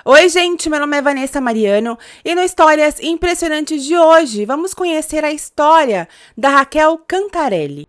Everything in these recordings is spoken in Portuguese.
Oi, gente, meu nome é Vanessa Mariano e no Histórias Impressionantes de hoje vamos conhecer a história da Raquel Cantarelli.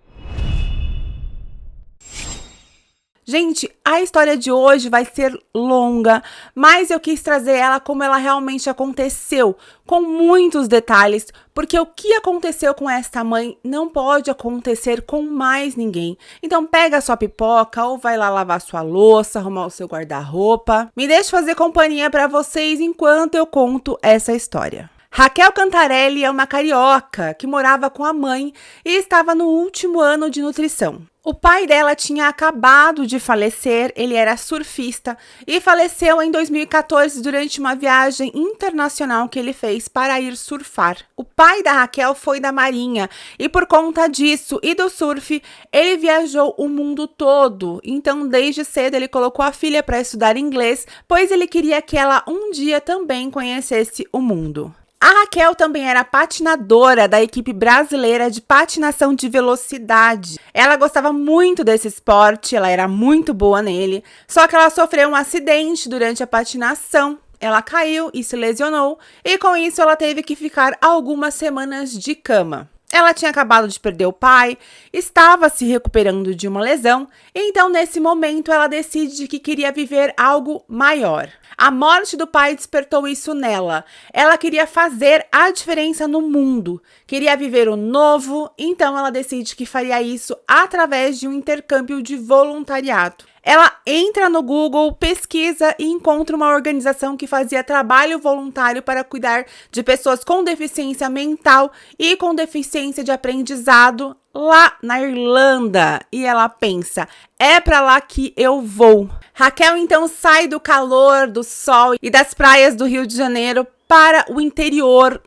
Gente, a história de hoje vai ser longa, mas eu quis trazer ela como ela realmente aconteceu, com muitos detalhes, porque o que aconteceu com esta mãe não pode acontecer com mais ninguém. Então pega a sua pipoca ou vai lá lavar sua louça, arrumar o seu guarda-roupa. Me deixe fazer companhia para vocês enquanto eu conto essa história. Raquel Cantarelli é uma carioca que morava com a mãe e estava no último ano de nutrição. O pai dela tinha acabado de falecer, ele era surfista e faleceu em 2014 durante uma viagem internacional que ele fez para ir surfar. O pai da Raquel foi da Marinha e por conta disso e do surf, ele viajou o mundo todo. Então, desde cedo, ele colocou a filha para estudar inglês, pois ele queria que ela um dia também conhecesse o mundo. A Raquel também era patinadora da equipe brasileira de patinação de velocidade. Ela gostava muito desse esporte, ela era muito boa nele, só que ela sofreu um acidente durante a patinação. Ela caiu e se lesionou, e com isso ela teve que ficar algumas semanas de cama. Ela tinha acabado de perder o pai, estava se recuperando de uma lesão, e então nesse momento ela decide que queria viver algo maior. A morte do pai despertou isso nela. Ela queria fazer a diferença no mundo, queria viver o novo, então ela decide que faria isso através de um intercâmbio de voluntariado. Ela entra no Google, pesquisa e encontra uma organização que fazia trabalho voluntário para cuidar de pessoas com deficiência mental e com deficiência de aprendizado lá na Irlanda. E ela pensa, é para lá que eu vou. Raquel então sai do calor, do sol e das praias do Rio de Janeiro para o interior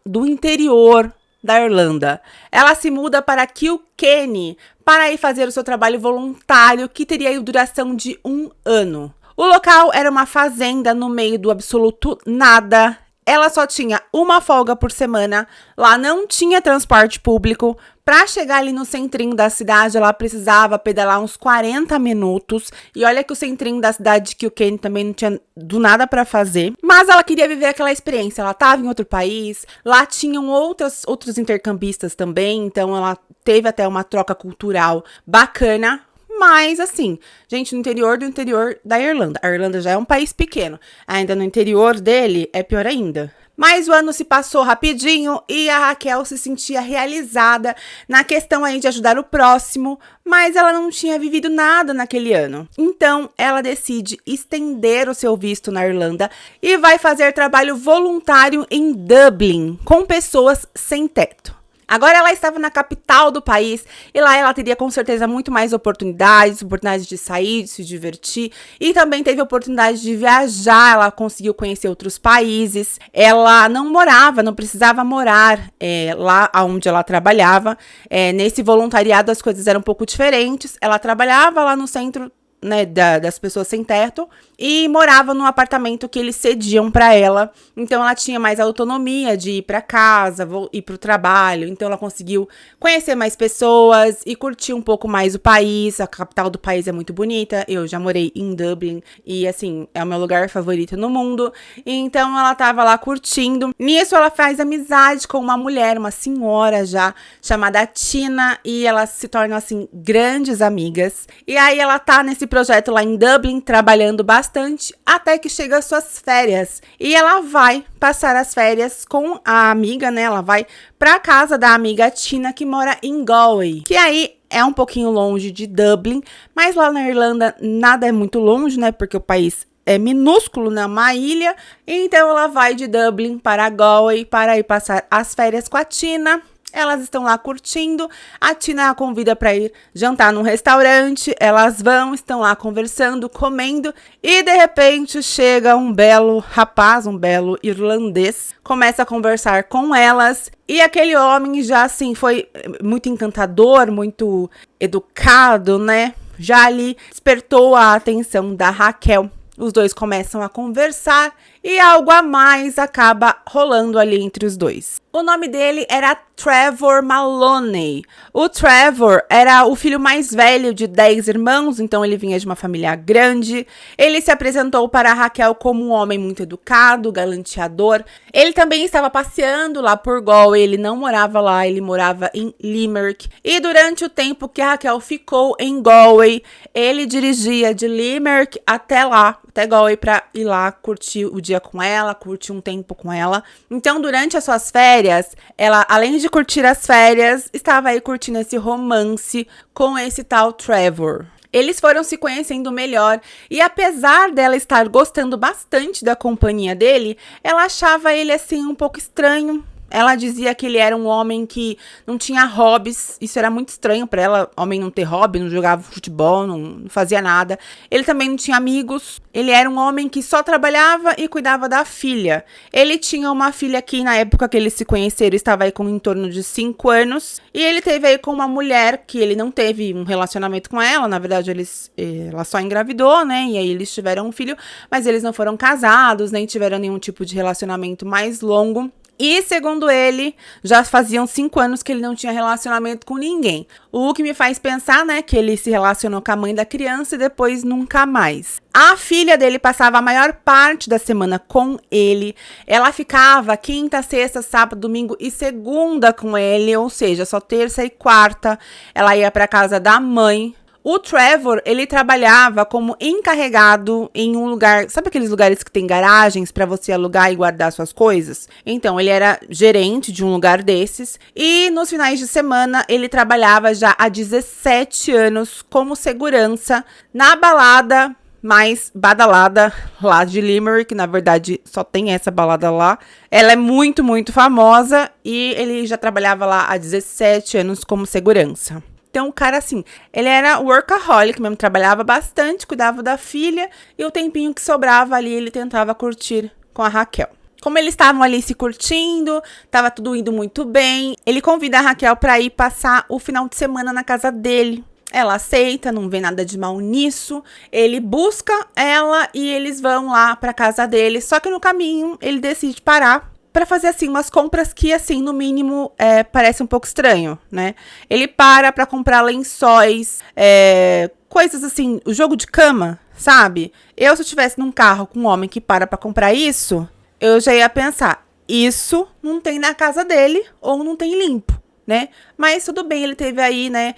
da Irlanda. Ela se muda para Kilkenny para ir fazer o seu trabalho voluntário, que teria duração de 1 ano. O local era uma fazenda no meio do absoluto nada. Ela só tinha uma folga por semana, lá não tinha transporte público. Para chegar ali no centrinho da cidade, ela precisava pedalar uns 40 minutos. E olha que o centrinho da cidade de Kilkenny também não tinha do nada para fazer. Mas ela queria viver aquela experiência. Ela estava em outro país, lá tinham outros intercambistas também. Então ela teve até uma troca cultural bacana. Mas, assim, gente, no interior do interior da Irlanda. A Irlanda já é um país pequeno. Ainda no interior dele é pior ainda. Mas o ano se passou rapidinho e a Raquel se sentia realizada na questão aí de ajudar o próximo, mas ela não tinha vivido nada naquele ano. Então, ela decide estender o seu visto na Irlanda e vai fazer trabalho voluntário em Dublin, com pessoas sem teto. Agora ela estava na capital do país e lá ela teria com certeza muito mais oportunidades de sair, de se divertir e também teve oportunidade de viajar, ela conseguiu conhecer outros países. Ela não precisava morar lá onde ela trabalhava. Nesse voluntariado as coisas eram um pouco diferentes, ela trabalhava lá no centro, né, das pessoas sem teto e morava num apartamento que eles cediam para ela. Então ela tinha mais autonomia de ir para casa, ir para o trabalho. Então ela conseguiu conhecer mais pessoas e curtir um pouco mais o país. A capital do país é muito bonita. Eu já morei em Dublin e assim, é o meu lugar favorito no mundo. Então ela tava lá curtindo. Nisso ela faz amizade com uma mulher, uma senhora já, chamada Tina, e elas se tornam assim grandes amigas. E aí ela tá nesse projeto lá em Dublin, trabalhando bastante, até que chega as suas férias. E ela vai passar as férias com a amiga, né? Ela vai pra casa da amiga Tina, que mora em Galway, que aí é um pouquinho longe de Dublin, mas lá na Irlanda nada é muito longe, né? Porque o país é minúsculo, né? Uma ilha. Então ela vai de Dublin para Galway para ir passar as férias com a Tina. Elas estão lá curtindo, a Tina a convida para ir jantar num restaurante, elas estão lá conversando, comendo, e de repente chega um belo rapaz, um belo irlandês, começa a conversar com elas, e aquele homem já assim foi muito encantador, muito educado, né? Já ali despertou a atenção da Raquel. Os dois começam a conversar e algo a mais acaba rolando ali entre os dois. O nome dele era Trevor Maloney. O Trevor era o filho mais velho de 10 irmãos, então ele vinha de uma família grande. Ele se apresentou para a Raquel como um homem muito educado, galanteador. Ele também estava passeando lá por Galway, ele não morava lá, ele morava em Limerick. E durante o tempo que a Raquel ficou em Galway, ele dirigia de Limerick até lá, até Galway, para ir lá curtir o dia com ela, curtir um tempo com ela. Então, durante as suas férias, ela, além de curtir as férias, estava aí curtindo esse romance com esse tal Trevor. Eles foram se conhecendo melhor e apesar dela estar gostando bastante da companhia dele, ela achava ele assim um pouco estranho. Ela dizia que ele era um homem que não tinha hobbies, isso era muito estranho pra ela, homem não ter hobby, não jogava futebol, não fazia nada. Ele também não tinha amigos, ele era um homem que só trabalhava e cuidava da filha. Ele tinha uma filha que na época que eles se conheceram estava aí com em torno de 5 anos, e ele teve aí com uma mulher que ele não teve um relacionamento com ela, na verdade ela só engravidou, né, e aí eles tiveram um filho, mas eles não foram casados, nem tiveram nenhum tipo de relacionamento mais longo. E, segundo ele, já faziam 5 anos que ele não tinha relacionamento com ninguém. O que me faz pensar, né, que ele se relacionou com a mãe da criança e depois nunca mais. A filha dele passava a maior parte da semana com ele. Ela ficava quinta, sexta, sábado, domingo e segunda com ele, ou seja, só terça e quarta ela ia para casa da mãe. O Trevor, ele trabalhava como encarregado em um lugar, sabe aqueles lugares que tem garagens para você alugar e guardar suas coisas? Então, ele era gerente de um lugar desses e nos finais de semana ele trabalhava já há 17 anos como segurança na balada mais badalada lá de Limerick. Na verdade, só tem essa balada lá. Ela é muito, muito famosa e ele já trabalhava lá há 17 anos como segurança. Então, o cara, assim, ele era workaholic mesmo, trabalhava bastante, cuidava da filha, e o tempinho que sobrava ali, ele tentava curtir com a Raquel. Como eles estavam ali se curtindo, estava tudo indo muito bem, ele convida a Raquel para ir passar o final de semana na casa dele. Ela aceita, não vê nada de mal nisso, ele busca ela e eles vão lá para casa dele, só que no caminho ele decide parar para fazer, assim, umas compras que, assim, no mínimo, parece um pouco estranho, né? Ele para comprar lençóis, coisas assim, o jogo de cama, sabe? Se eu estivesse num carro com um homem que para comprar isso, eu já ia pensar, isso não tem na casa dele ou não tem limpo, né? Mas tudo bem, ele teve aí, né,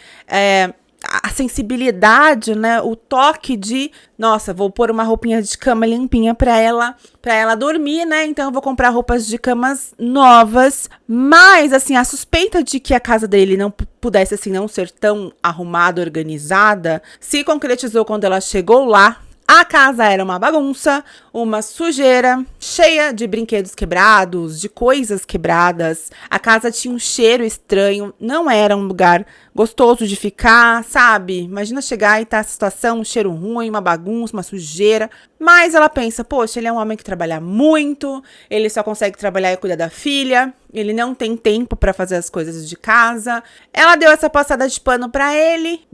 a sensibilidade, né, o toque de, nossa, vou pôr uma roupinha de cama limpinha para ela dormir, né, então eu vou comprar roupas de camas novas, mas, assim, a suspeita de que a casa dele não pudesse, assim, não ser tão arrumada, organizada, se concretizou quando ela chegou lá. A casa era uma bagunça, uma sujeira, cheia de brinquedos quebrados, de coisas quebradas. A casa tinha um cheiro estranho, não era um lugar gostoso de ficar, sabe? Imagina chegar e tá essa situação, um cheiro ruim, uma bagunça, uma sujeira. Mas ela pensa, poxa, ele é um homem que trabalha muito, ele só consegue trabalhar e cuidar da filha, ele não tem tempo pra fazer as coisas de casa. Ela deu essa passada de pano pra ele,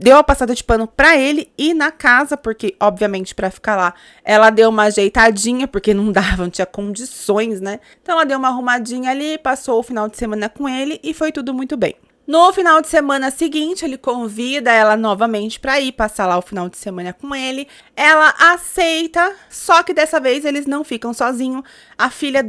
e na casa, porque, obviamente, pra ficar lá, ela deu uma ajeitadinha, porque não dava, não tinha condições, né? Então, ela deu uma arrumadinha ali, passou o final de semana com ele e foi tudo muito bem. No final de semana seguinte, ele convida ela novamente para ir passar lá o final de semana com ele. Ela aceita, só que dessa vez eles não ficam sozinhos. A filha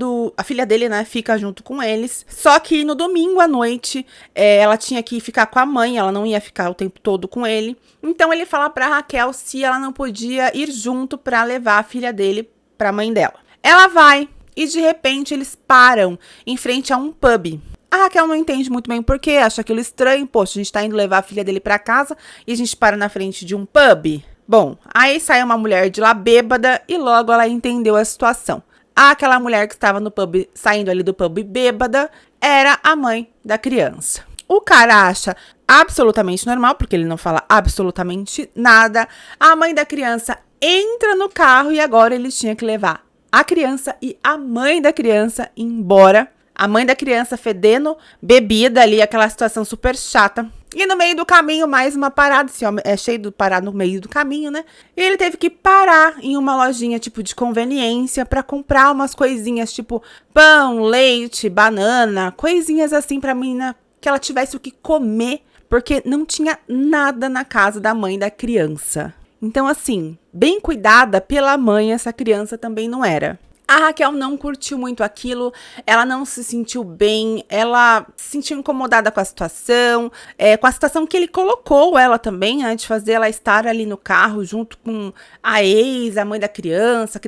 dele, né, fica junto com eles. Só que no domingo à noite, ela tinha que ficar com a mãe, ela não ia ficar o tempo todo com ele. Então ele fala para Raquel se ela não podia ir junto para levar a filha dele para a mãe dela. Ela vai e de repente eles param em frente a um pub. A Raquel não entende muito bem por quê, acha aquilo estranho. Poxa, a gente tá indo levar a filha dele pra casa e a gente para na frente de um pub. Bom, aí sai uma mulher de lá bêbada e logo ela entendeu a situação. Aquela mulher que estava no pub, saindo ali do pub bêbada, era a mãe da criança. O cara acha absolutamente normal, porque ele não fala absolutamente nada. A mãe da criança entra no carro e agora eles tinham que levar a criança e a mãe da criança embora. A mãe da criança fedendo bebida ali, aquela situação super chata. E no meio do caminho, mais uma parada. Esse homem é cheio de parar no meio do caminho, né? E ele teve que parar em uma lojinha, tipo, de conveniência pra comprar umas coisinhas, tipo pão, leite, banana, coisinhas assim pra menina que ela tivesse o que comer, porque não tinha nada na casa da mãe da criança. Então, assim, bem cuidada pela mãe, essa criança também não era. A Raquel não curtiu muito aquilo, ela não se sentiu bem, ela se sentiu incomodada com a situação que ele colocou ela também, né, de fazer ela estar ali no carro junto com a ex, a mãe da criança,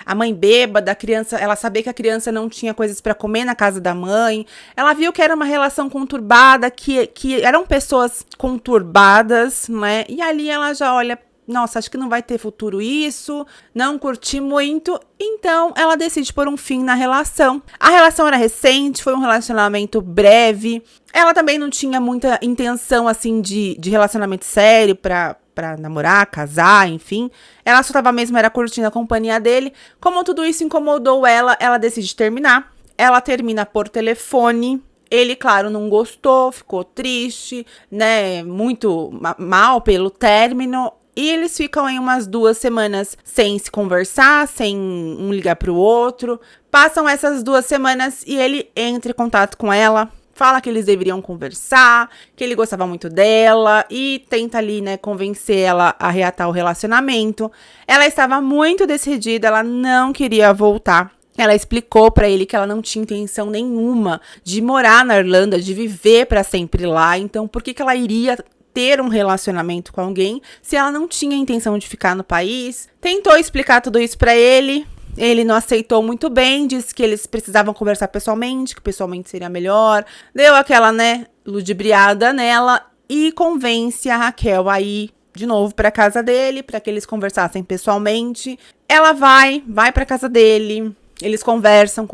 a mãe bêbada, a criança, ela sabia que a criança não tinha coisas para comer na casa da mãe, ela viu que era uma relação conturbada, que eram pessoas conturbadas, né, e ali ela já olha, nossa, acho que não vai ter futuro isso, não curti muito, então ela decide pôr um fim na relação. A relação era recente, foi um relacionamento breve, ela também não tinha muita intenção, assim, de relacionamento sério pra namorar, casar, enfim. Ela só tava mesmo, era curtindo a companhia dele. Como tudo isso incomodou ela decide terminar. Ela termina por telefone. Ele, claro, não gostou, ficou triste, né, muito mal pelo término. E eles ficam em umas 2 semanas sem se conversar, sem um ligar pro outro. Passam essas 2 semanas e ele entra em contato com ela, fala que eles deveriam conversar, que ele gostava muito dela e tenta ali, né, convencer ela a reatar o relacionamento. Ela estava muito decidida, ela não queria voltar. Ela explicou pra ele que ela não tinha intenção nenhuma de morar na Irlanda, de viver pra sempre lá. Então, por que ela iria ter um relacionamento com alguém se ela não tinha intenção de ficar no país? Tentou explicar tudo isso pra ele. Ele não aceitou muito bem, disse que eles precisavam conversar pessoalmente, que pessoalmente seria melhor. Deu aquela, né, ludibriada nela e convence a Raquel a ir de novo pra casa dele, pra que eles conversassem pessoalmente. Ela vai pra casa dele. Eles conversam,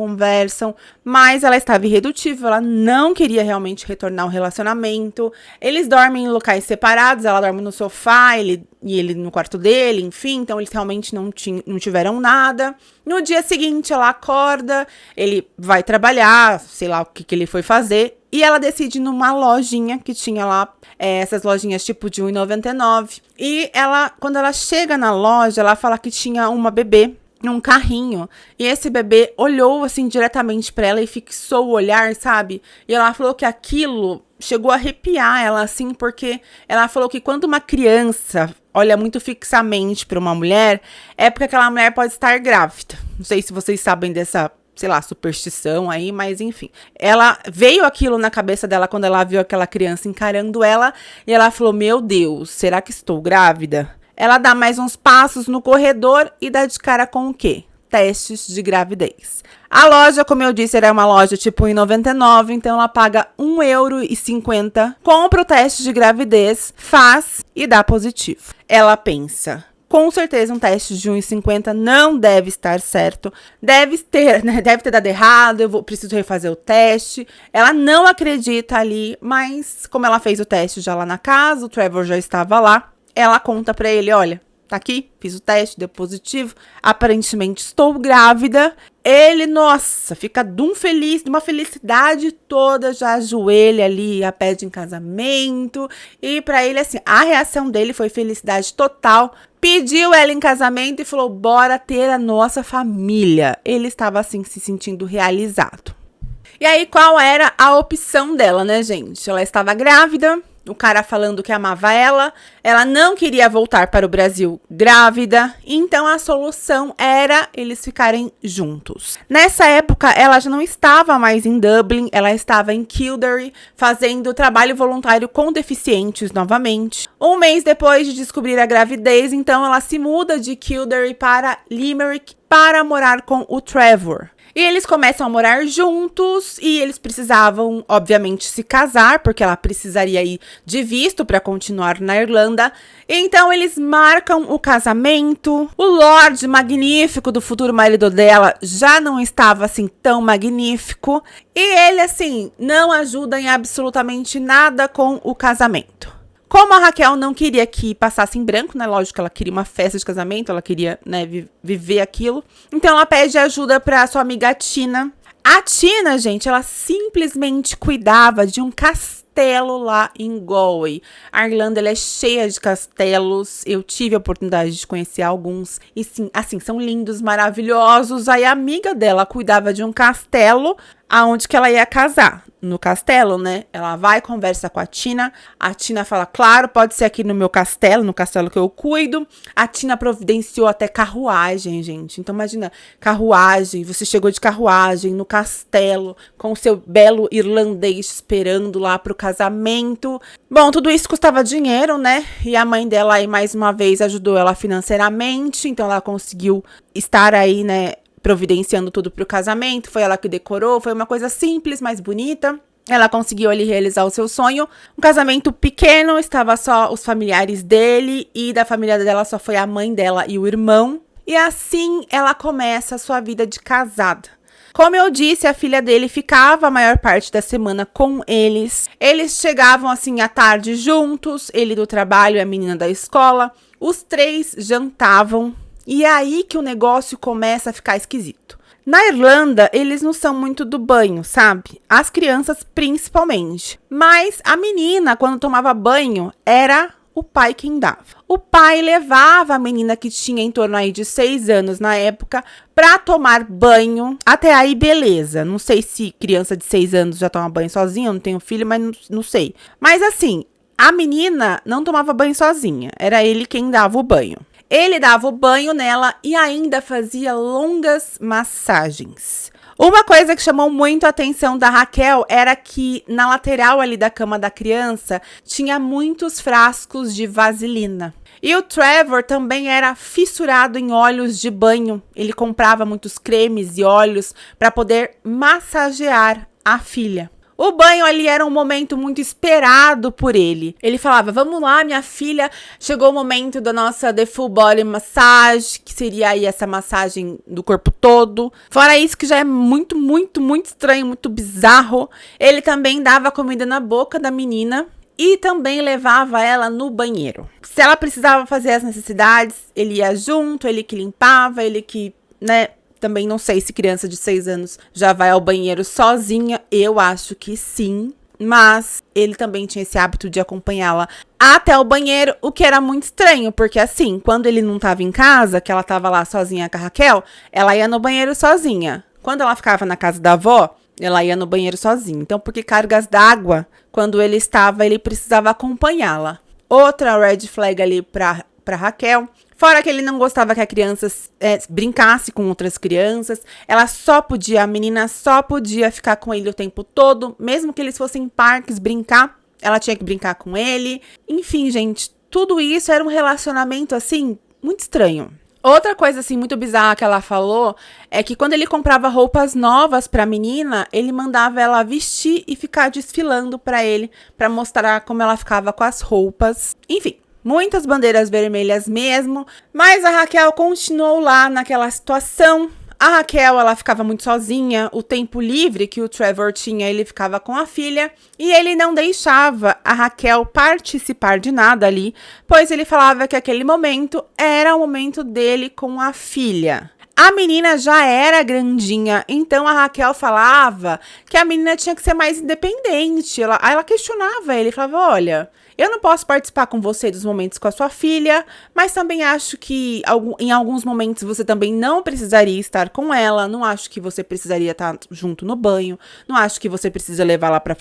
mas ela estava irredutível, ela não queria realmente retornar ao relacionamento. Eles dormem em locais separados, ela dorme no sofá, ele no quarto dele, enfim, então eles realmente não tiveram nada. No dia seguinte, ela acorda, ele vai trabalhar, sei lá o que ele foi fazer, e ela decide ir numa lojinha que tinha lá, essas lojinhas tipo de R$1,99. E quando ela chega na loja, ela fala que tinha uma bebê num carrinho, e esse bebê olhou assim diretamente pra ela e fixou o olhar, sabe? E ela falou que aquilo chegou a arrepiar ela, assim, porque ela falou que quando uma criança olha muito fixamente pra uma mulher, é porque aquela mulher pode estar grávida. Não sei se vocês sabem dessa, sei lá, superstição aí, mas enfim. Ela veio aquilo na cabeça dela quando ela viu aquela criança encarando ela, e ela falou, meu Deus, será que estou grávida? Ela dá mais uns passos no corredor e dá de cara com o quê? Testes de gravidez. A loja, como eu disse, era uma loja tipo R$1,99, então ela paga €1,50, compra o teste de gravidez, faz e dá positivo. Ela pensa, com certeza um teste de R$1,50 não deve estar certo, deve ter dado errado, preciso refazer o teste. Ela não acredita ali, mas como ela fez o teste já lá na casa, o Trevor já estava lá, ela conta pra ele, olha, tá aqui, fiz o teste, deu positivo, aparentemente estou grávida. Ele, nossa, fica de uma felicidade toda, já ajoelha ali, a pede em casamento. E pra ele, assim, a reação dele foi felicidade total. Pediu ela em casamento e falou, bora ter a nossa família. Ele estava, assim, se sentindo realizado. E aí, qual era a opção dela, né, gente? Ela estava grávida. O cara falando que amava ela não queria voltar para o Brasil grávida, então a solução era eles ficarem juntos. Nessa época, ela já não estava mais em Dublin, ela estava em Kildare, fazendo trabalho voluntário com deficientes novamente. Um mês depois de descobrir a gravidez, então ela se muda de Kildare para Limerick para morar com o Trevor. E eles começam a morar juntos e eles precisavam, obviamente, se casar, porque ela precisaria ir de visto para continuar na Irlanda. Então, eles marcam o casamento. O Lorde magnífico do futuro marido dela já não estava, assim, tão magnífico. E ele, assim, não ajuda em absolutamente nada com o casamento. Como a Raquel não queria que passasse em branco, né? Lógico que ela queria uma festa de casamento, ela queria, né, viver aquilo. Então, ela pede ajuda pra sua amiga Tina. A Tina, gente, ela simplesmente cuidava de um castelo lá em Galway. A Irlanda, ela é cheia de castelos. Eu tive a oportunidade de conhecer alguns. E sim, assim, são lindos, maravilhosos. Aí a amiga dela cuidava de um castelo aonde que ela ia casar. no castelo, né? Ela vai, conversa com a Tina fala, claro, pode ser aqui no meu castelo, no castelo que eu cuido. A Tina providenciou até carruagem, gente. Então imagina, carruagem, você chegou de carruagem no castelo, com o seu belo irlandês esperando lá pro casamento. Bom, tudo isso custava dinheiro, né? E a mãe dela aí, mais uma vez, ajudou ela financeiramente, então ela conseguiu estar aí, né, providenciando tudo pro casamento, foi ela que decorou, foi uma coisa simples, mas bonita. Ela conseguiu ali realizar o seu sonho. Um casamento pequeno, estava só os familiares dele e da família dela só foi a mãe dela e o irmão. E assim ela começa a sua vida de casada. Como eu disse, a filha dele ficava a maior parte da semana com eles. Eles chegavam assim à tarde juntos, ele do trabalho e a menina da escola. Os três jantavam. E é aí que o negócio começa a ficar esquisito. Na Irlanda, eles não são muito do banho, sabe? As crianças principalmente. Mas a menina, quando tomava banho, era o pai quem dava. O pai levava a menina que tinha em torno aí de 6 anos na época pra tomar banho. Até aí, beleza. Não sei se criança de 6 anos já toma banho sozinha, eu não tenho filho, mas não sei. Mas assim, a menina não tomava banho sozinha. Era ele quem dava o banho. Ele dava o banho nela e ainda fazia longas massagens. Uma coisa que chamou muito a atenção da Raquel era que na lateral ali da cama da criança tinha muitos frascos de vaselina. E o Trevor também era fissurado em óleos de banho. Ele comprava muitos cremes e óleos para poder massagear a filha. O banho ali era um momento muito esperado por ele. Ele falava, vamos lá, minha filha, chegou o momento da nossa The Full Body Massage, que seria aí essa massagem do corpo todo. Fora isso, que já é muito, muito, muito estranho, muito bizarro. Ele também dava comida na boca da menina e também levava ela no banheiro. Se ela precisava fazer as necessidades, ele ia junto, ele que limpava, ele que, né... Também não sei se criança de 6 anos já vai ao banheiro sozinha. Eu acho que sim. Mas ele também tinha esse hábito de acompanhá-la até o banheiro, o que era muito estranho. Porque assim, quando ele não estava em casa, que ela estava lá sozinha com a Raquel, ela ia no banheiro sozinha. Quando ela ficava na casa da avó, ela ia no banheiro sozinha. Então, por que cargas d'água, quando ele estava, ele precisava acompanhá-la. Outra red flag ali pra Raquel. Fora que ele não gostava que a criança brincasse com outras crianças. A menina só podia ficar com ele o tempo todo. Mesmo que eles fossem em parques brincar, ela tinha que brincar com ele. Enfim, gente, tudo isso era um relacionamento, assim, muito estranho. Outra coisa, assim, muito bizarra que ela falou é que quando ele comprava roupas novas pra menina, ele mandava ela vestir e ficar desfilando pra ele, pra mostrar como ela ficava com as roupas. Enfim. Muitas bandeiras vermelhas mesmo, mas a Raquel continuou lá naquela situação. A Raquel, ela ficava muito sozinha, o tempo livre que o Trevor tinha, ele ficava com a filha, e ele não deixava a Raquel participar de nada ali, pois ele falava que aquele momento era o momento dele com a filha. A menina já era grandinha, então a Raquel falava que a menina tinha que ser mais independente. Ela questionava ele, falava, olha, eu não posso participar com você dos momentos com a sua filha, mas também acho que em alguns momentos você também não precisaria estar com ela, não acho que você precisaria estar junto no banho, não acho que você precisa levar lá pra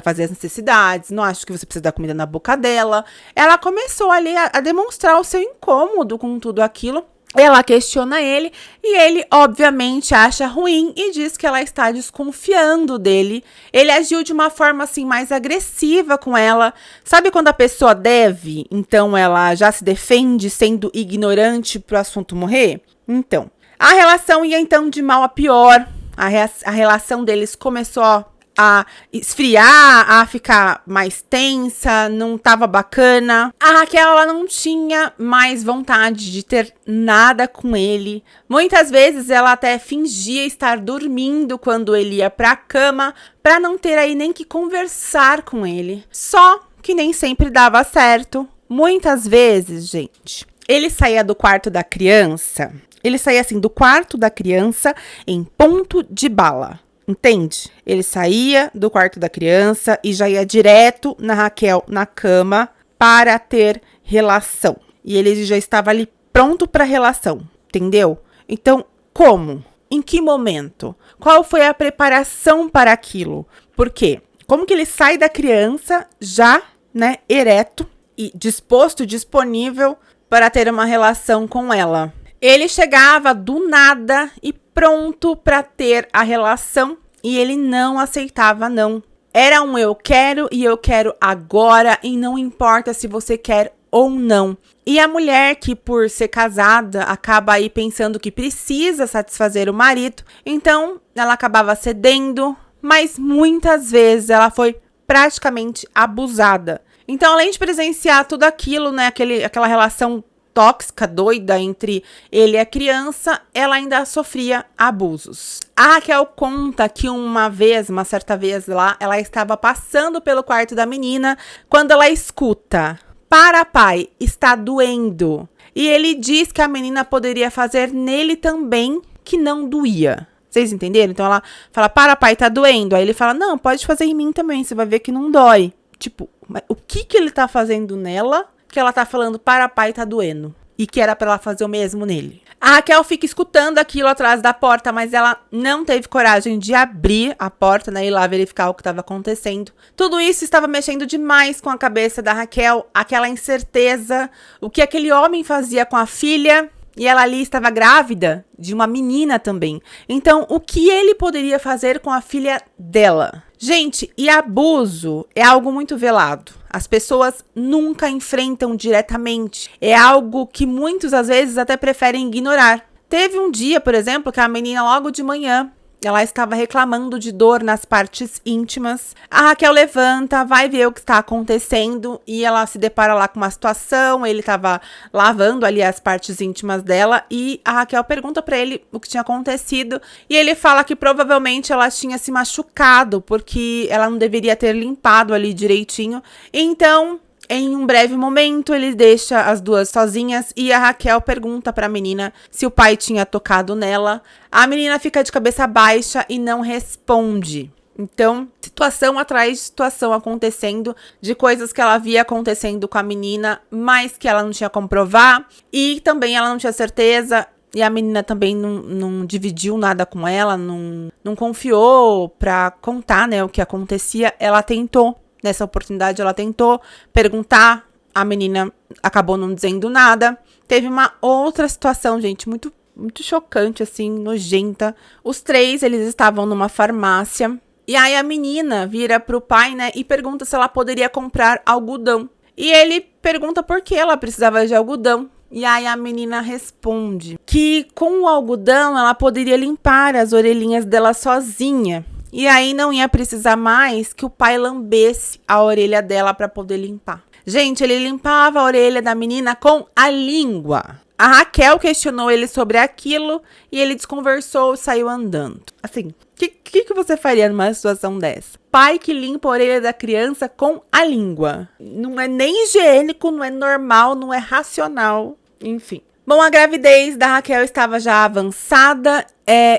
fazer as necessidades, não acho que você precisa dar comida na boca dela. Ela começou ali a demonstrar o seu incômodo com tudo aquilo. Ela questiona ele e ele, obviamente, acha ruim e diz que ela está desconfiando dele. Ele agiu de uma forma, assim, mais agressiva com ela. Sabe quando a pessoa deve, então ela já se defende sendo ignorante pro assunto morrer? Então, a relação ia, então, de mal a pior. A relação deles começou a esfriar, a ficar mais tensa, não tava bacana. A Raquel, ela não tinha mais vontade de ter nada com ele. Muitas vezes ela até fingia estar dormindo quando ele ia pra cama, pra não ter aí nem que conversar com ele. Só que nem sempre dava certo. Muitas vezes, gente, ele saía do quarto da criança, ele saía assim do quarto da criança em ponto de bala. Entende? Ele saía do quarto da criança e já ia direto na Raquel na cama para ter relação. E ele já estava ali pronto para relação, entendeu? Então, como? Em que momento? Qual foi a preparação para aquilo? Por quê? Como que ele sai da criança já, né, ereto e disposto, disponível para ter uma relação com ela. Ele chegava do nada e pronto para ter a relação e ele não aceitava não. Era um eu quero e eu quero agora e não importa se você quer ou não. E a mulher que por ser casada acaba aí pensando que precisa satisfazer o marido, então ela acabava cedendo, mas muitas vezes ela foi praticamente abusada. Então, além de presenciar tudo aquilo, né, aquela relação tóxica, doida entre ele e a criança, ela ainda sofria abusos. A Raquel conta que uma certa vez lá, ela estava passando pelo quarto da menina quando ela escuta: "Para, pai, está doendo." E ele diz que a menina poderia fazer nele também, que não doía. Vocês entenderam? Então ela fala: "Para, pai, tá doendo." Aí ele fala: "Não, pode fazer em mim também, você vai ver que não dói." Tipo, o que ele tá fazendo nela que ela tá falando para pai tá doendo? E que era pra ela fazer o mesmo nele. A Raquel fica escutando aquilo atrás da porta, mas ela não teve coragem de abrir a porta, né, e ir lá verificar o que estava acontecendo. Tudo isso estava mexendo demais com a cabeça da Raquel, aquela incerteza, o que aquele homem fazia com a filha. E ela ali estava grávida de uma menina também. Então, o que ele poderia fazer com a filha dela? Gente, e abuso é algo muito velado. As pessoas nunca enfrentam diretamente. É algo que muitos, às vezes, até preferem ignorar. Teve um dia, por exemplo, que a menina logo de manhã, ela estava reclamando de dor nas partes íntimas. A Raquel levanta, vai ver o que está acontecendo e ela se depara lá com uma situação. Ele estava lavando ali as partes íntimas dela e a Raquel pergunta para ele o que tinha acontecido. E ele fala que provavelmente ela tinha se machucado porque ela não deveria ter limpado ali direitinho. Então, em um breve momento, ele deixa as duas sozinhas e a Raquel pergunta para a menina se o pai tinha tocado nela. A menina fica de cabeça baixa e não responde. Então, situação atrás de situação acontecendo, de coisas que ela via acontecendo com a menina, mas que ela não tinha como provar e também ela não tinha certeza. E a menina também não dividiu nada com ela, não confiou pra contar, né, o que acontecia. Ela tentou. Nessa oportunidade, ela tentou perguntar, a menina acabou não dizendo nada. Teve uma outra situação, gente, muito, muito chocante, assim, nojenta. Os três, eles estavam numa farmácia. E aí a menina vira pro pai, né, e pergunta se ela poderia comprar algodão. E ele pergunta por que ela precisava de algodão. E aí a menina responde que com o algodão ela poderia limpar as orelhinhas dela sozinha. E aí não ia precisar mais que o pai lambesse a orelha dela para poder limpar. Gente, ele limpava a orelha da menina com a língua. A Raquel questionou ele sobre aquilo e ele desconversou e saiu andando. Assim, o que você faria numa situação dessa? Pai que limpa a orelha da criança com a língua. Não é nem higiênico, não é normal, não é racional, enfim. Bom, a gravidez da Raquel estava já avançada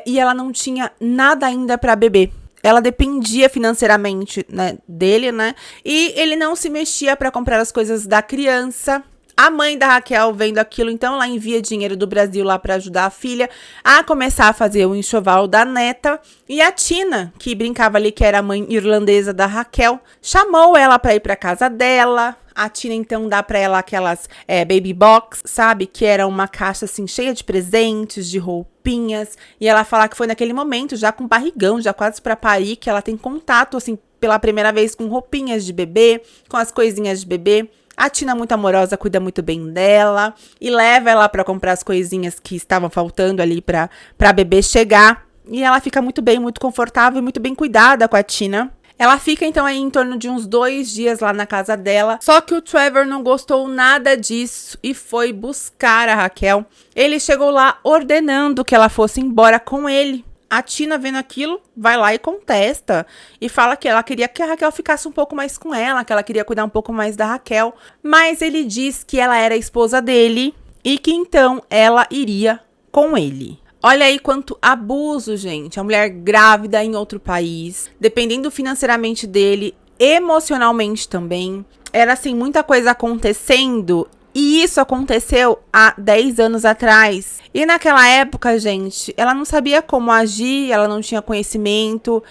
e ela não tinha nada ainda para beber. Ela dependia financeiramente, né, dele, né? E ele não se mexia para comprar as coisas da criança. A mãe da Raquel, vendo aquilo, então, ela envia dinheiro do Brasil lá para ajudar a filha a começar a fazer o enxoval da neta. E a Tina, que brincava ali que era a mãe irlandesa da Raquel, chamou ela para ir para casa dela. A Tina, então, dá pra ela aquelas baby box, sabe? Que era uma caixa, assim, cheia de presentes, de roupinhas. E ela fala que foi naquele momento, já com barrigão, já quase pra parir, que ela tem contato, assim, pela primeira vez com roupinhas de bebê, com as coisinhas de bebê. A Tina, muito amorosa, cuida muito bem dela e leva ela pra comprar as coisinhas que estavam faltando ali pra bebê chegar. E ela fica muito bem, muito confortável e muito bem cuidada com a Tina. Ela fica, então, aí em torno de uns 2 dias lá na casa dela. Só que o Trevor não gostou nada disso e foi buscar a Raquel. Ele chegou lá ordenando que ela fosse embora com ele. A Tina, vendo aquilo, vai lá e contesta. E fala que ela queria que a Raquel ficasse um pouco mais com ela, que ela queria cuidar um pouco mais da Raquel. Mas ele diz que ela era a esposa dele e que, então, ela iria com ele. Olha aí quanto abuso, gente. A mulher grávida em outro país, dependendo financeiramente dele, emocionalmente também. Era, assim, muita coisa acontecendo. E isso aconteceu há 10 anos atrás. E naquela época, gente, ela não sabia como agir, ela não tinha conhecimento.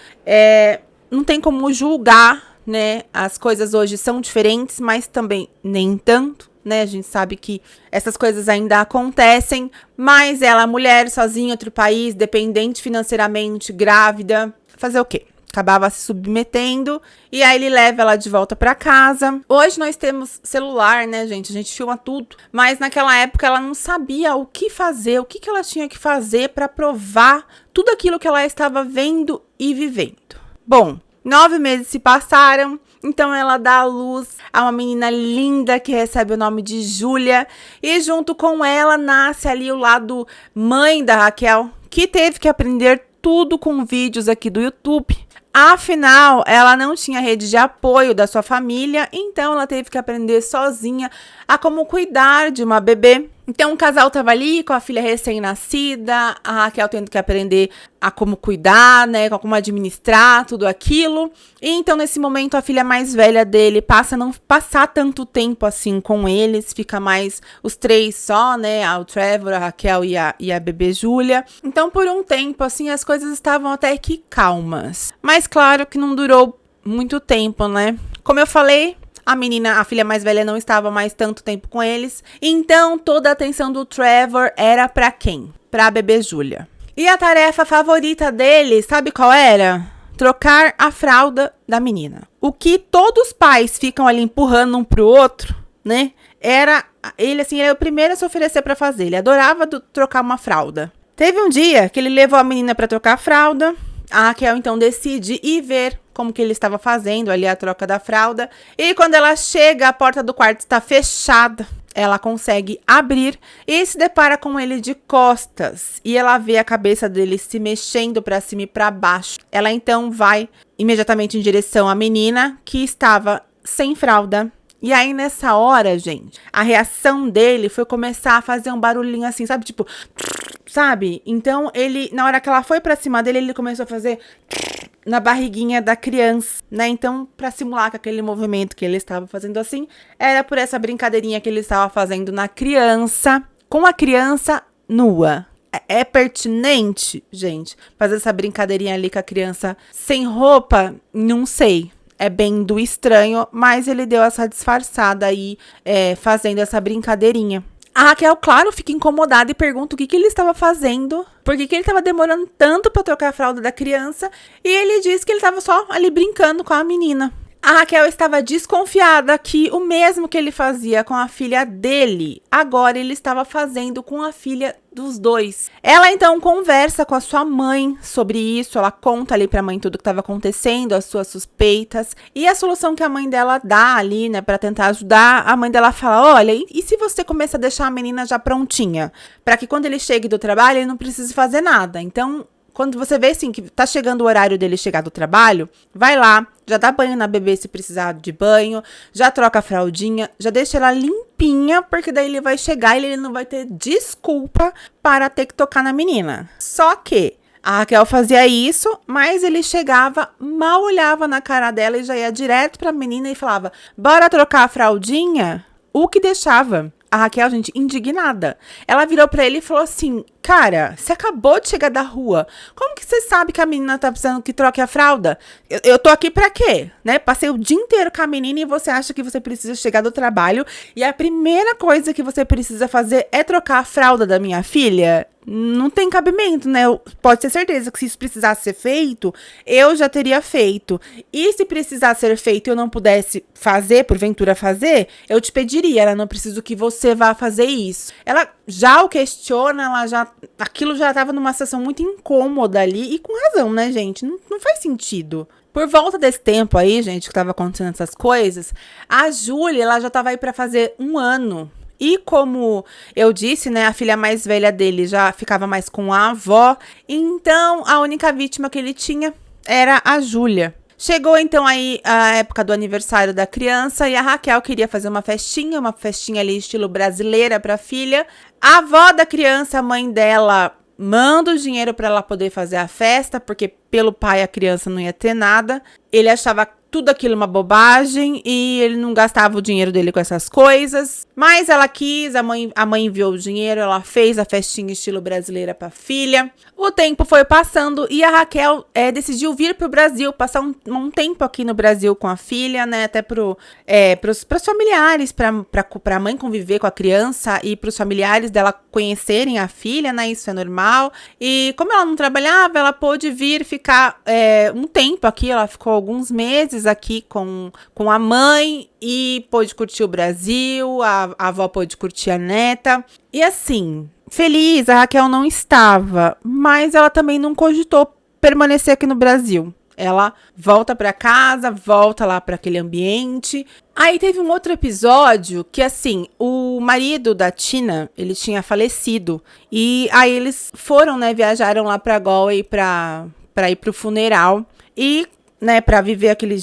não tem como julgar, né? As coisas hoje são diferentes, mas também nem tanto, né? A gente sabe que essas coisas ainda acontecem, mas ela, mulher, sozinha em outro país, dependente financeiramente, grávida, fazer o quê? Acabava se submetendo, e aí ele leva ela de volta pra casa. Hoje nós temos celular, né, gente? A gente filma tudo. Mas naquela época ela não sabia o que fazer, o que ela tinha que fazer pra provar tudo aquilo que ela estava vendo e vivendo. Bom, 9 meses se passaram, então ela dá à luz a uma menina linda que recebe o nome de Júlia. E junto com ela nasce ali o lado mãe da Raquel, que teve que aprender tudo com vídeos aqui do YouTube. Afinal, ela não tinha rede de apoio da sua família, então ela teve que aprender sozinha a como cuidar de uma bebê. Então o casal tava ali com a filha recém-nascida, a Raquel tendo que aprender a como cuidar, né, como administrar tudo aquilo. E então nesse momento a filha mais velha dele passa a não passar tanto tempo assim com eles, fica mais os três só, né, o Trevor, a Raquel e a bebê Júlia. Então por um tempo assim as coisas estavam até que calmas. Mas claro que não durou muito tempo, né? Como eu falei, a filha mais velha, não estava mais tanto tempo com eles. Então, toda a atenção do Trevor era pra quem? Pra bebê Júlia. E a tarefa favorita dele, sabe qual era? Trocar a fralda da menina. O que todos os pais ficam ali empurrando um pro outro, né? Ele era o primeiro a se oferecer pra fazer. Ele adorava trocar uma fralda. Teve um dia que ele levou a menina pra trocar a fralda. A Raquel, então, decide ir ver como que ele estava fazendo ali a troca da fralda. E quando ela chega, a porta do quarto está fechada. Ela consegue abrir e se depara com ele de costas. E ela vê a cabeça dele se mexendo para cima e para baixo. Ela, então, vai imediatamente em direção à menina, que estava sem fralda. E aí, nessa hora, gente, a reação dele foi começar a fazer um barulhinho assim, sabe? Tipo, sabe? Então, na hora que ela foi pra cima dele, ele começou a fazer na barriguinha da criança, né? Então, pra simular que aquele movimento que ele estava fazendo assim, era por essa brincadeirinha que ele estava fazendo na criança, com a criança nua. É pertinente, gente, fazer essa brincadeirinha ali com a criança sem roupa? Não sei. É bem do estranho, mas ele deu essa disfarçada aí, fazendo essa brincadeirinha. A Raquel, claro, fica incomodada e pergunta o que ele estava fazendo, por que ele estava demorando tanto para trocar a fralda da criança, e ele diz que ele estava só ali brincando com a menina. A Raquel estava desconfiada que o mesmo que ele fazia com a filha dele, agora ele estava fazendo com a filha dos dois. Ela então conversa com a sua mãe sobre isso, ela conta ali pra mãe tudo que estava acontecendo, as suas suspeitas, e a solução que a mãe dela dá ali, né, pra tentar ajudar, a mãe dela fala, olha, e se você começa a deixar a menina já prontinha, pra que quando ele chegue do trabalho, ele não precise fazer nada. Então, quando você vê, assim, que tá chegando o horário dele chegar do trabalho, vai lá, já dá banho na bebê se precisar de banho, já troca a fraldinha, já deixa ela limpinha, porque daí ele vai chegar e ele não vai ter desculpa para ter que tocar na menina. Só que a Raquel fazia isso, mas ele chegava, mal olhava na cara dela e já ia direto pra menina e falava, bora trocar a fraldinha? O que deixava a Raquel, gente, indignada. Ela virou pra ele e falou assim, cara, você acabou de chegar da rua. Como que você sabe que a menina tá precisando que troque a fralda? Eu tô aqui pra quê? Né? Passei o dia inteiro com a menina e você acha que você precisa chegar do trabalho e a primeira coisa que você precisa fazer é trocar a fralda da minha filha? Não tem cabimento, né? Pode ter certeza que se isso precisasse ser feito, eu já teria feito. E se precisar ser feito e eu não pudesse fazer, porventura fazer, eu te pediria, ela não precisa que você vá fazer isso. Ela já o questiona, aquilo já estava numa situação muito incômoda ali, e com razão, né, gente? Não faz sentido. Por volta desse tempo aí, gente, que tava acontecendo essas coisas, a Júlia, ela já tava aí pra fazer 1 ano. E como eu disse, né, a filha mais velha dele já ficava mais com a avó, então a única vítima que ele tinha era a Júlia. Chegou então aí a época do aniversário da criança e a Raquel queria fazer uma festinha ali estilo brasileira para a filha. A avó da criança, a mãe dela, manda o dinheiro para ela poder fazer a festa, porque pelo pai a criança não ia ter nada. Ele achava tudo aquilo uma bobagem e ele não gastava o dinheiro dele com essas coisas. Mas ela quis, a mãe enviou o dinheiro, ela fez a festinha estilo brasileira pra filha. O tempo foi passando e a Raquel decidiu vir para o Brasil, passar um tempo aqui no Brasil com a filha, né? Até pros familiares, para a mãe conviver com a criança e para os familiares dela conhecerem a filha, né? Isso é normal. E como ela não trabalhava, ela pôde vir ficar um tempo aqui. Ela ficou alguns meses aqui com a mãe e pôde curtir o Brasil. A avó pôde curtir a neta. E assim, feliz, a Raquel não estava, mas ela também não cogitou permanecer aqui no Brasil. Ela volta para casa, volta lá para aquele ambiente. Aí teve um outro episódio que, assim, o marido da Tina, ele tinha falecido. E aí eles foram, né, viajaram lá para Galway para ir pro funeral. E, né, para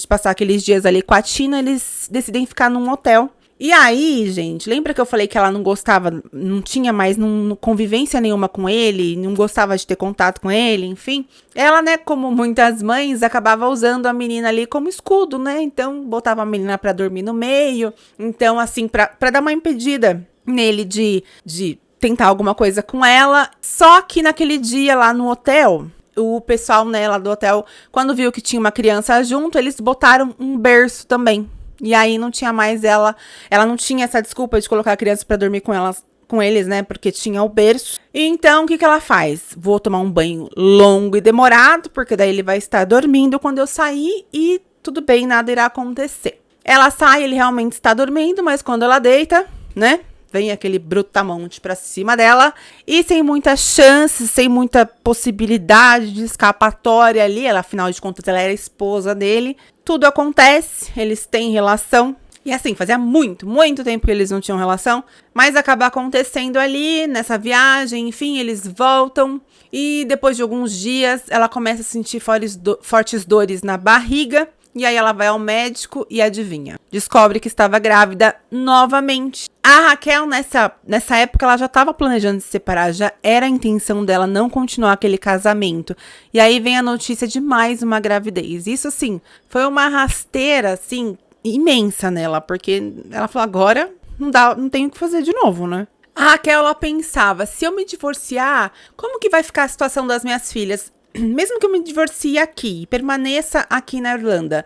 passar aqueles dias ali com a Tina, eles decidem ficar num hotel. E aí, gente, lembra que eu falei que ela não gostava, não tinha mais convivência nenhuma com ele, não gostava de ter contato com ele, enfim. Ela, né, como muitas mães, acabava usando a menina ali como escudo, né? Então, botava a menina pra dormir no meio. Então, assim, pra dar uma impedida nele de tentar alguma coisa com ela. Só que naquele dia lá no hotel, o pessoal, né, lá do hotel, quando viu que tinha uma criança junto, eles botaram um berço também. E aí não tinha mais ela não tinha essa desculpa de colocar a criança pra dormir com eles, né? Porque tinha o berço. Então, o que ela faz? Vou tomar um banho longo e demorado, porque daí ele vai estar dormindo quando eu sair e tudo bem, nada irá acontecer. Ela sai, ele realmente está dormindo, mas quando ela deita, né? Vem aquele brutamonte pra cima dela e sem muita chance, sem muita possibilidade de escapatória ali. Ela, afinal de contas, ela era esposa dele. Tudo acontece, eles têm relação. E assim, fazia muito, muito tempo que eles não tinham relação. Mas acaba acontecendo ali, nessa viagem, enfim, eles voltam. E depois de alguns dias, ela começa a sentir fortes dores na barriga. E aí ela vai ao médico e adivinha, descobre que estava grávida novamente. A Raquel, nessa época, ela já estava planejando se separar, já era a intenção dela não continuar aquele casamento. E aí vem a notícia de mais uma gravidez. Isso, assim, foi uma rasteira, assim, imensa nela, porque ela falou, agora não tenho o que fazer de novo, né? A Raquel, ela pensava, se eu me divorciar, como que vai ficar a situação das minhas filhas? Mesmo que eu me divorcie aqui, permaneça aqui na Irlanda,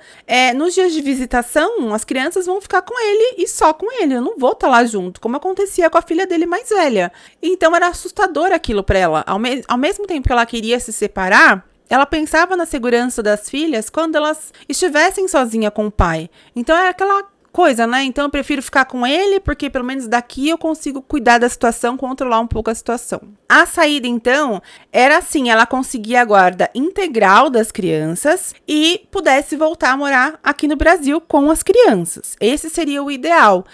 nos dias de visitação, as crianças vão ficar com ele e só com ele. Eu não vou estar lá junto, como acontecia com a filha dele mais velha. Então era assustador aquilo para ela. Ao mesmo tempo que ela queria se separar, ela pensava na segurança das filhas quando elas estivessem sozinhas com o pai. Então era aquela coisa, né? Então eu prefiro ficar com ele, porque pelo menos daqui eu consigo cuidar da situação, controlar um pouco a situação. A saída, então, era assim, ela conseguia a guarda integral das crianças e pudesse voltar a morar aqui no Brasil com as crianças. Esse seria o ideal.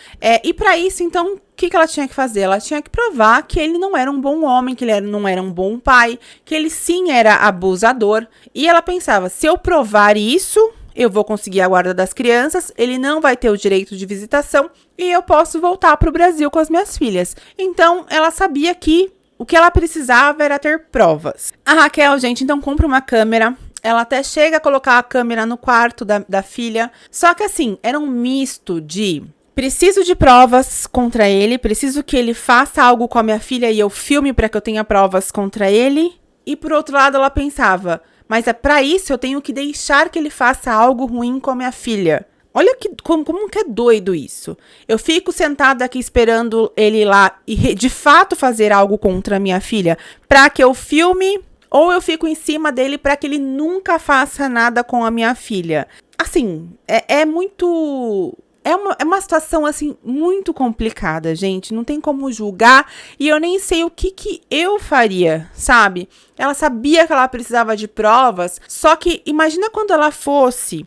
E para isso, então, o que ela tinha que fazer? Ela tinha que provar que ele não era um bom homem, que ele não era um bom pai, que ele sim era abusador. E ela pensava, se eu provar isso, eu vou conseguir a guarda das crianças, ele não vai ter o direito de visitação e eu posso voltar para o Brasil com as minhas filhas. Então, ela sabia que o que ela precisava era ter provas. A Raquel, gente, então compra uma câmera. Ela até chega a colocar a câmera no quarto da filha. Só que assim, era um misto de preciso de provas contra ele, preciso que ele faça algo com a minha filha e eu filme para que eu tenha provas contra ele. E por outro lado, ela pensava, mas para isso eu tenho que deixar que ele faça algo ruim com a minha filha. Olha como que é doido isso. Eu fico sentada aqui esperando ele ir lá e de fato fazer algo contra a minha filha para que eu filme, ou eu fico em cima dele para que ele nunca faça nada com a minha filha. Assim, é muito... É uma situação, assim, muito complicada, gente. Não tem como julgar. E eu nem sei o que eu faria, sabe? Ela sabia que ela precisava de provas. Só que imagina quando ela fosse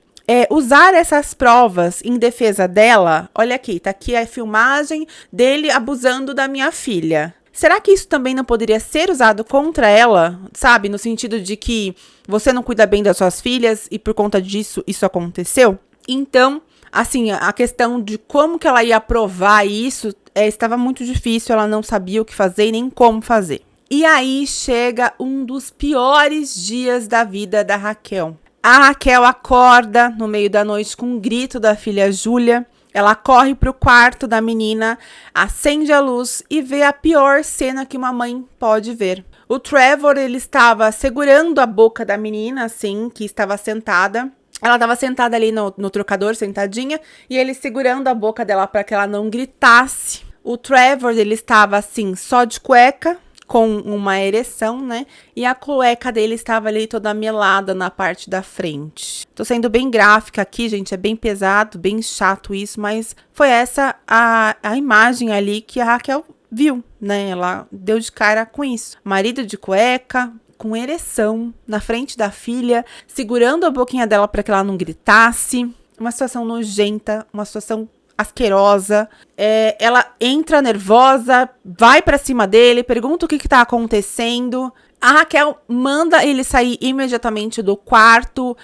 usar essas provas em defesa dela. Olha aqui, tá aqui a filmagem dele abusando da minha filha. Será que isso também não poderia ser usado contra ela, sabe? No sentido de que você não cuida bem das suas filhas e por conta disso isso aconteceu? Então... assim, a questão de como que ela ia provar isso estava muito difícil, ela não sabia o que fazer e nem como fazer. E aí chega um dos piores dias da vida da Raquel. A Raquel acorda no meio da noite com um grito da filha Júlia. Ela corre para o quarto da menina, acende a luz e vê a pior cena que uma mãe pode ver. O Trevor, ele estava segurando a boca da menina, assim, que estava sentada. Ela estava sentada ali no trocador, sentadinha, e ele segurando a boca dela para que ela não gritasse. O Trevor, ele estava, assim, só de cueca, com uma ereção, né? E a cueca dele estava ali toda melada na parte da frente. Tô sendo bem gráfica aqui, gente, é bem pesado, bem chato isso, mas foi essa a imagem ali que a Raquel viu, né? Ela deu de cara com isso. Marido de cueca, com ereção, na frente da filha, segurando a boquinha dela para que ela não gritasse. Uma situação nojenta, uma situação asquerosa. Ela entra nervosa, vai pra cima dele, pergunta o que tá acontecendo. A Raquel manda ele sair imediatamente do quarto.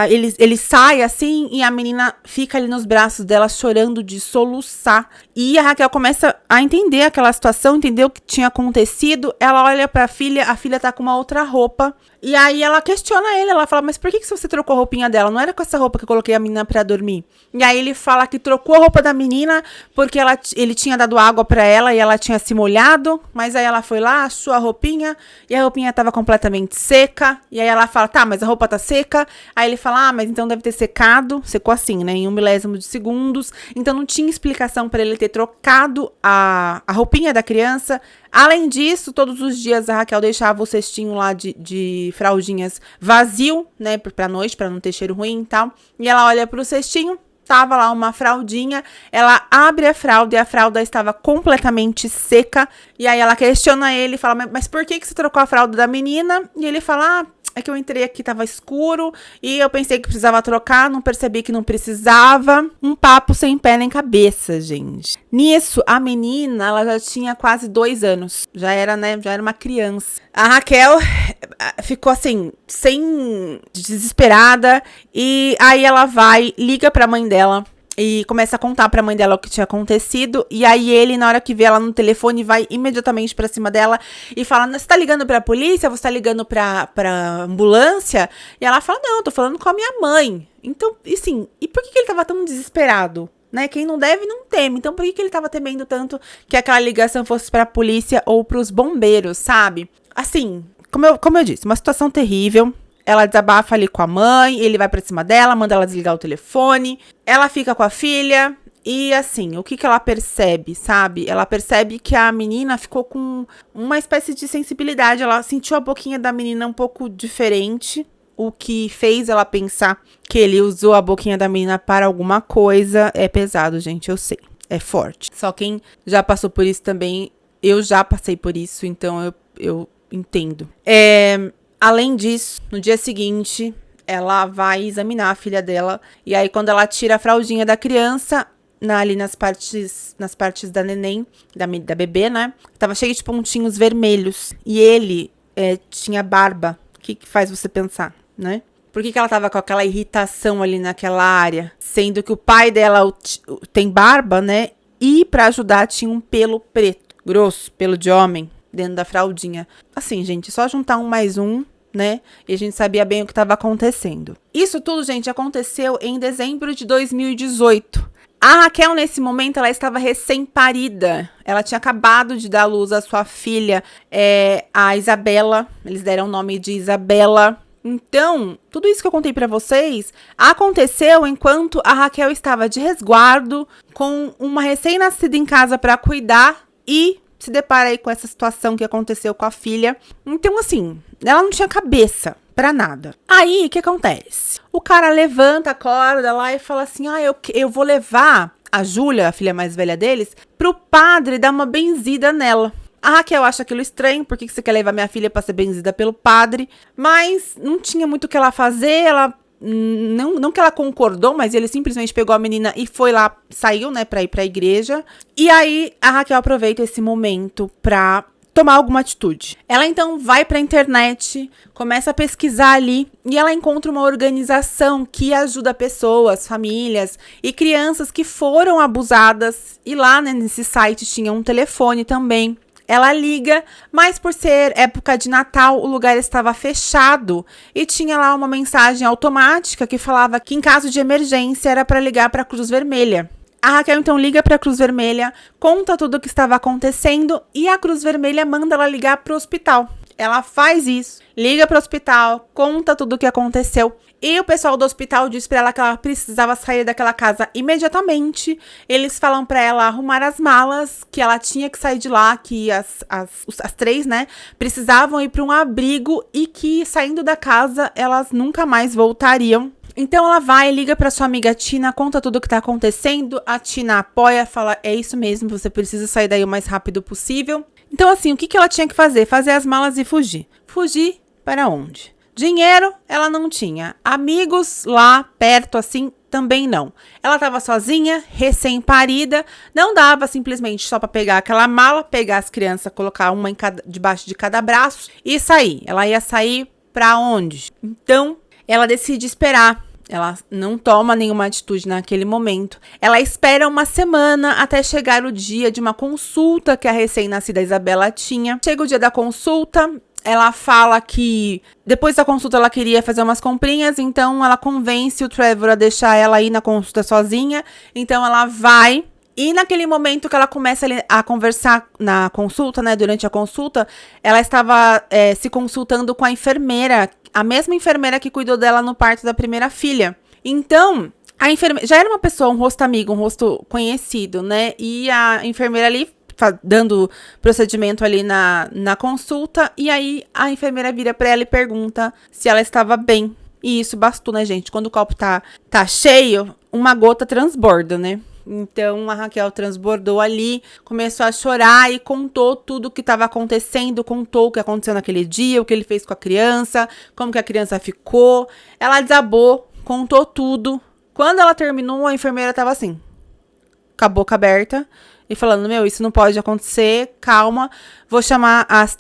Ele sai assim e a menina fica ali nos braços dela chorando de soluçar. E a Raquel começa a entender aquela situação, entender o que tinha acontecido. Ela olha pra filha, a filha tá com uma outra roupa. E aí ela questiona ele, ela fala, mas por que você trocou a roupinha dela? Não era com essa roupa que eu coloquei a menina pra dormir? E aí ele fala que trocou a roupa da menina porque ele tinha dado água pra ela e ela tinha se molhado. Mas aí ela foi lá, achou a roupinha e a roupinha tava completamente seca. E aí ela fala, tá, mas a roupa tá seca. Aí ele fala, mas então deve ter secado. Secou assim, né, em 1 milésimo de segundos. Então não tinha explicação pra ele ter trocado a roupinha da criança. Além disso, todos os dias a Raquel deixava o cestinho lá de fraldinhas vazio, né, pra noite, pra não ter cheiro ruim e tal. E ela olha pro cestinho, tava lá uma fraldinha, ela abre a fralda e a fralda estava completamente seca. E aí ela questiona ele, fala, mas por que você trocou a fralda da menina? E ele fala, é que eu entrei aqui, tava escuro, e eu pensei que precisava trocar, não percebi que não precisava. Um papo sem pé nem cabeça, gente. Nisso, a menina, ela já tinha quase 2 anos. Já era, né, já era uma criança. A Raquel ficou assim, desesperada, e aí ela liga pra mãe dela, e começa a contar pra mãe dela o que tinha acontecido. E aí ele, na hora que vê ela no telefone, vai imediatamente pra cima dela e fala, você tá ligando pra polícia? Você tá ligando pra ambulância? E ela fala, não, eu tô falando com a minha mãe. Então, assim, e por que ele tava tão desesperado? Né? Quem não deve, não teme. Então, por que ele tava temendo tanto que aquela ligação fosse pra polícia ou pros bombeiros, sabe? Assim, como eu disse, uma situação terrível. Ela desabafa ali com a mãe, ele vai pra cima dela, manda ela desligar o telefone. Ela fica com a filha e, assim, o que ela percebe, sabe? Ela percebe que a menina ficou com uma espécie de sensibilidade. Ela sentiu a boquinha da menina um pouco diferente, o que fez ela pensar que ele usou a boquinha da menina para alguma coisa. É pesado, gente, eu sei. É forte. Só quem já passou por isso também, eu já passei por isso, então eu entendo. Além disso, no dia seguinte, ela vai examinar a filha dela. E aí, quando ela tira a fraldinha da criança, ali nas partes da neném, da bebê, né? Tava cheio de pontinhos vermelhos. E ele tinha barba. O que faz você pensar, né? Por que ela tava com aquela irritação ali naquela área? Sendo que o pai dela tem barba, né? E pra ajudar tinha um pelo preto, grosso, pelo de homem, dentro da fraldinha. Assim, gente, só juntar 1 mais 1, né? E a gente sabia bem o que estava acontecendo. Isso tudo, gente, aconteceu em dezembro de 2018. A Raquel, nesse momento, ela estava recém-parida. Ela tinha acabado de dar à luz à sua filha, a Isabela. Eles deram o nome de Isabela. Então, tudo isso que eu contei pra vocês aconteceu enquanto a Raquel estava de resguardo, com uma recém-nascida em casa para cuidar e se depara aí com essa situação que aconteceu com a filha. Então, assim, ela não tinha cabeça pra nada. Aí, o que acontece? O cara levanta, acorda lá e fala assim, eu vou levar a Júlia, a filha mais velha deles, pro padre dar uma benzida nela. A Raquel acha aquilo estranho, por que você quer levar minha filha pra ser benzida pelo padre? Mas não tinha muito o que ela fazer, não que ela concordou, mas ele simplesmente pegou a menina e foi lá, saiu, né, pra ir pra igreja. E aí, a Raquel aproveita esse momento pra tomar alguma atitude. Ela, então, vai pra internet, começa a pesquisar ali, e ela encontra uma organização que ajuda pessoas, famílias e crianças que foram abusadas. E lá, né, nesse site tinha um telefone também. Ela liga, mas por ser época de Natal, o lugar estava fechado e tinha lá uma mensagem automática que falava que em caso de emergência era para ligar para a Cruz Vermelha. A Raquel então liga para a Cruz Vermelha, conta tudo o que estava acontecendo e a Cruz Vermelha manda ela ligar para o hospital. ela faz isso, liga pro hospital, conta tudo o que aconteceu. E o pessoal do hospital diz pra ela que ela precisava sair daquela casa imediatamente. Eles falam pra ela arrumar as malas, que ela tinha que sair de lá, que as 3, né, precisavam ir pra um abrigo e que saindo da casa elas nunca mais voltariam. Então ela vai, liga pra sua amiga Tina, conta tudo o que tá acontecendo. A Tina apoia, fala, é isso mesmo, você precisa sair daí o mais rápido possível. Então assim, o que ela tinha que fazer? Fazer as malas e fugir. Fugir para onde? Dinheiro, ela não tinha. Amigos lá perto, assim, também não. Ela estava sozinha, recém-parida. Não dava simplesmente só para pegar aquela mala, pegar as crianças, colocar uma debaixo de cada braço e sair. Ela ia sair para onde? Então, ela decide esperar. Ela não toma nenhuma atitude naquele momento. Ela espera uma semana até chegar o dia de uma consulta que a recém-nascida Isabela tinha. Chega o dia da consulta. Ela fala que depois da consulta ela queria fazer umas comprinhas, então ela convence o Trevor a deixar ela ir na consulta sozinha. Então ela vai, e naquele momento que ela começa a conversar na consulta, né, durante a consulta, ela estava se consultando com a enfermeira, a mesma enfermeira que cuidou dela no parto da primeira filha. Então, a enfermeira já era uma pessoa, um rosto amigo, um rosto conhecido, né, e a enfermeira ali dando procedimento ali na consulta, e aí a enfermeira vira pra ela e pergunta se ela estava bem. E isso bastou, né, gente? Quando o copo tá cheio, uma gota transborda, né? Então a Raquel transbordou ali, começou a chorar e contou tudo o que estava acontecendo, contou o que aconteceu naquele dia, o que ele fez com a criança, como que a criança ficou. Ela desabou, contou tudo. Quando ela terminou, a enfermeira tava assim, com a boca aberta, e falando, meu, isso não pode acontecer, calma, vou chamar as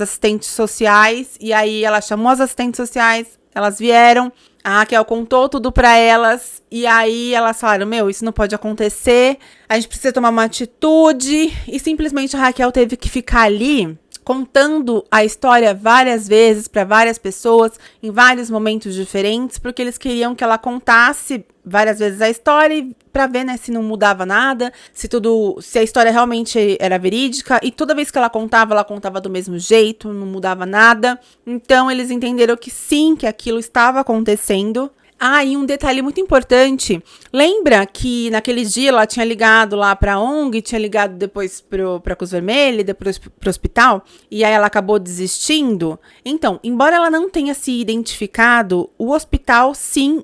assistentes sociais. E aí ela chamou as assistentes sociais, elas vieram, a Raquel contou tudo pra elas, e aí elas falaram, meu, isso não pode acontecer, a gente precisa tomar uma atitude, e simplesmente a Raquel teve que ficar ali, contando a história várias vezes para várias pessoas, em vários momentos diferentes, porque eles queriam que ela contasse várias vezes a história para ver, né, se não mudava nada, se a história realmente era verídica, e toda vez que ela contava do mesmo jeito, não mudava nada. Então eles entenderam que sim, que aquilo estava acontecendo. Ah, e um detalhe muito importante, lembra que naquele dia ela tinha ligado lá pra ONG, tinha ligado depois pra Cruz Vermelha, depois pro hospital, e aí ela acabou desistindo? Então, embora ela não tenha se identificado, o hospital sim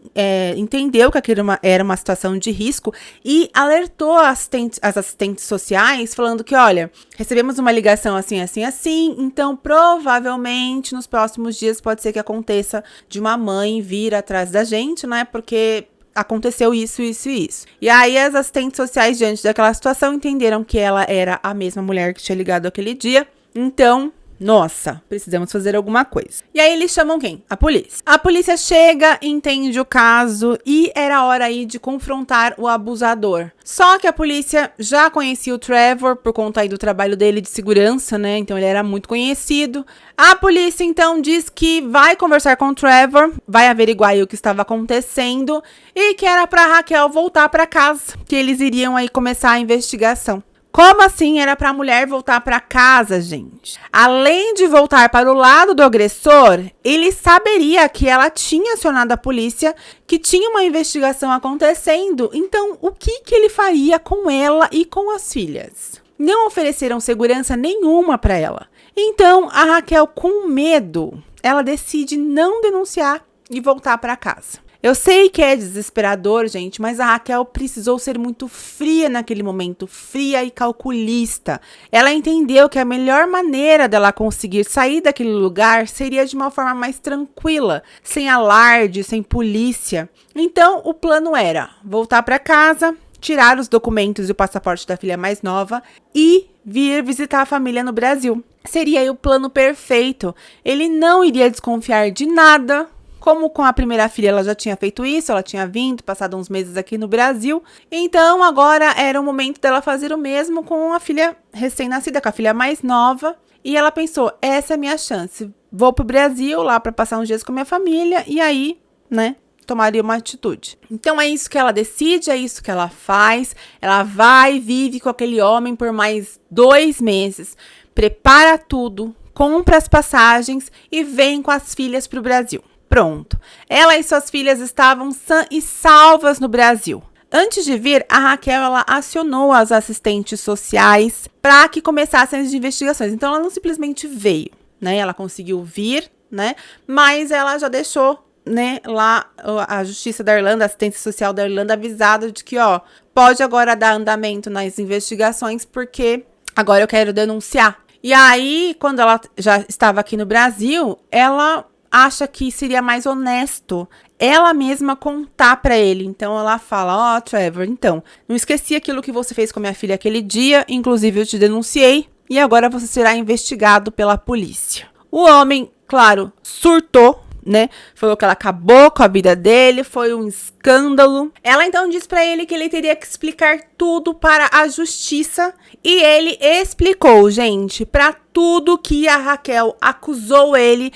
entendeu que aquilo era uma situação de risco e alertou as assistentes sociais, falando que, olha, recebemos uma ligação assim, assim, assim, então provavelmente nos próximos dias pode ser que aconteça de uma mãe vir atrás da gente, né? Porque aconteceu isso, isso e isso. E aí as assistentes sociais, diante daquela situação, entenderam que ela era a mesma mulher que tinha ligado aquele dia. Então, nossa, precisamos fazer alguma coisa. E aí eles chamam quem? A polícia. A polícia chega, entende o caso e era hora aí de confrontar o abusador. Só que a polícia já conhecia o Trevor por conta aí do trabalho dele de segurança, né? Então ele era muito conhecido. A polícia então diz que vai conversar com o Trevor, vai averiguar aí o que estava acontecendo e que era pra Raquel voltar pra casa, que eles iriam aí começar a investigação. Como assim era para a mulher voltar para casa, gente? Além de voltar para o lado do agressor, ele saberia que ela tinha acionado a polícia, que tinha uma investigação acontecendo. Então, o que ele faria com ela e com as filhas? Não ofereceram segurança nenhuma para ela. Então, a Raquel, com medo, ela decide não denunciar e voltar para casa. Eu sei que é desesperador, gente, mas a Raquel precisou ser muito fria naquele momento, fria e calculista. Ela entendeu que a melhor maneira dela conseguir sair daquele lugar seria de uma forma mais tranquila, sem alarde, sem polícia. Então, o plano era voltar para casa, tirar os documentos e o passaporte da filha mais nova e vir visitar a família no Brasil. Seria aí o plano perfeito. Ele não iria desconfiar de nada. Como com a primeira filha ela já tinha feito isso, ela tinha vindo, passado uns meses aqui no Brasil. Então agora era o momento dela fazer o mesmo com a filha recém-nascida, com a filha mais nova. E ela pensou, essa é a minha chance. Vou pro Brasil lá para passar uns dias com a minha família e aí, né, tomaria uma atitude. Então é isso que ela decide, é isso que ela faz. Ela vai e vive com aquele homem por mais 2 meses. Prepara tudo, compra as passagens e vem com as filhas para o Brasil. Pronto. Ela e suas filhas estavam sãs e salvas no Brasil. Antes de vir, a Raquel ela acionou as assistentes sociais para que começassem as investigações. Então, ela não simplesmente veio, né? Ela conseguiu vir, né? Mas ela já deixou, né, lá a Justiça da Irlanda, a assistência social da Irlanda, avisada de que, ó, pode agora dar andamento nas investigações, porque agora eu quero denunciar. E aí, quando ela já estava aqui no Brasil, ela acha que seria mais honesto ela mesma contar pra ele. Então ela fala, ó, Trevor, então, não esqueci aquilo que você fez com a minha filha aquele dia, inclusive eu te denunciei e agora você será investigado pela polícia. O homem, claro, surtou, né? Falou que ela acabou com a vida dele, foi um escândalo. Ela então diz pra ele que ele teria que explicar tudo para a justiça e ele explicou, gente, pra tudo que a Raquel acusou ele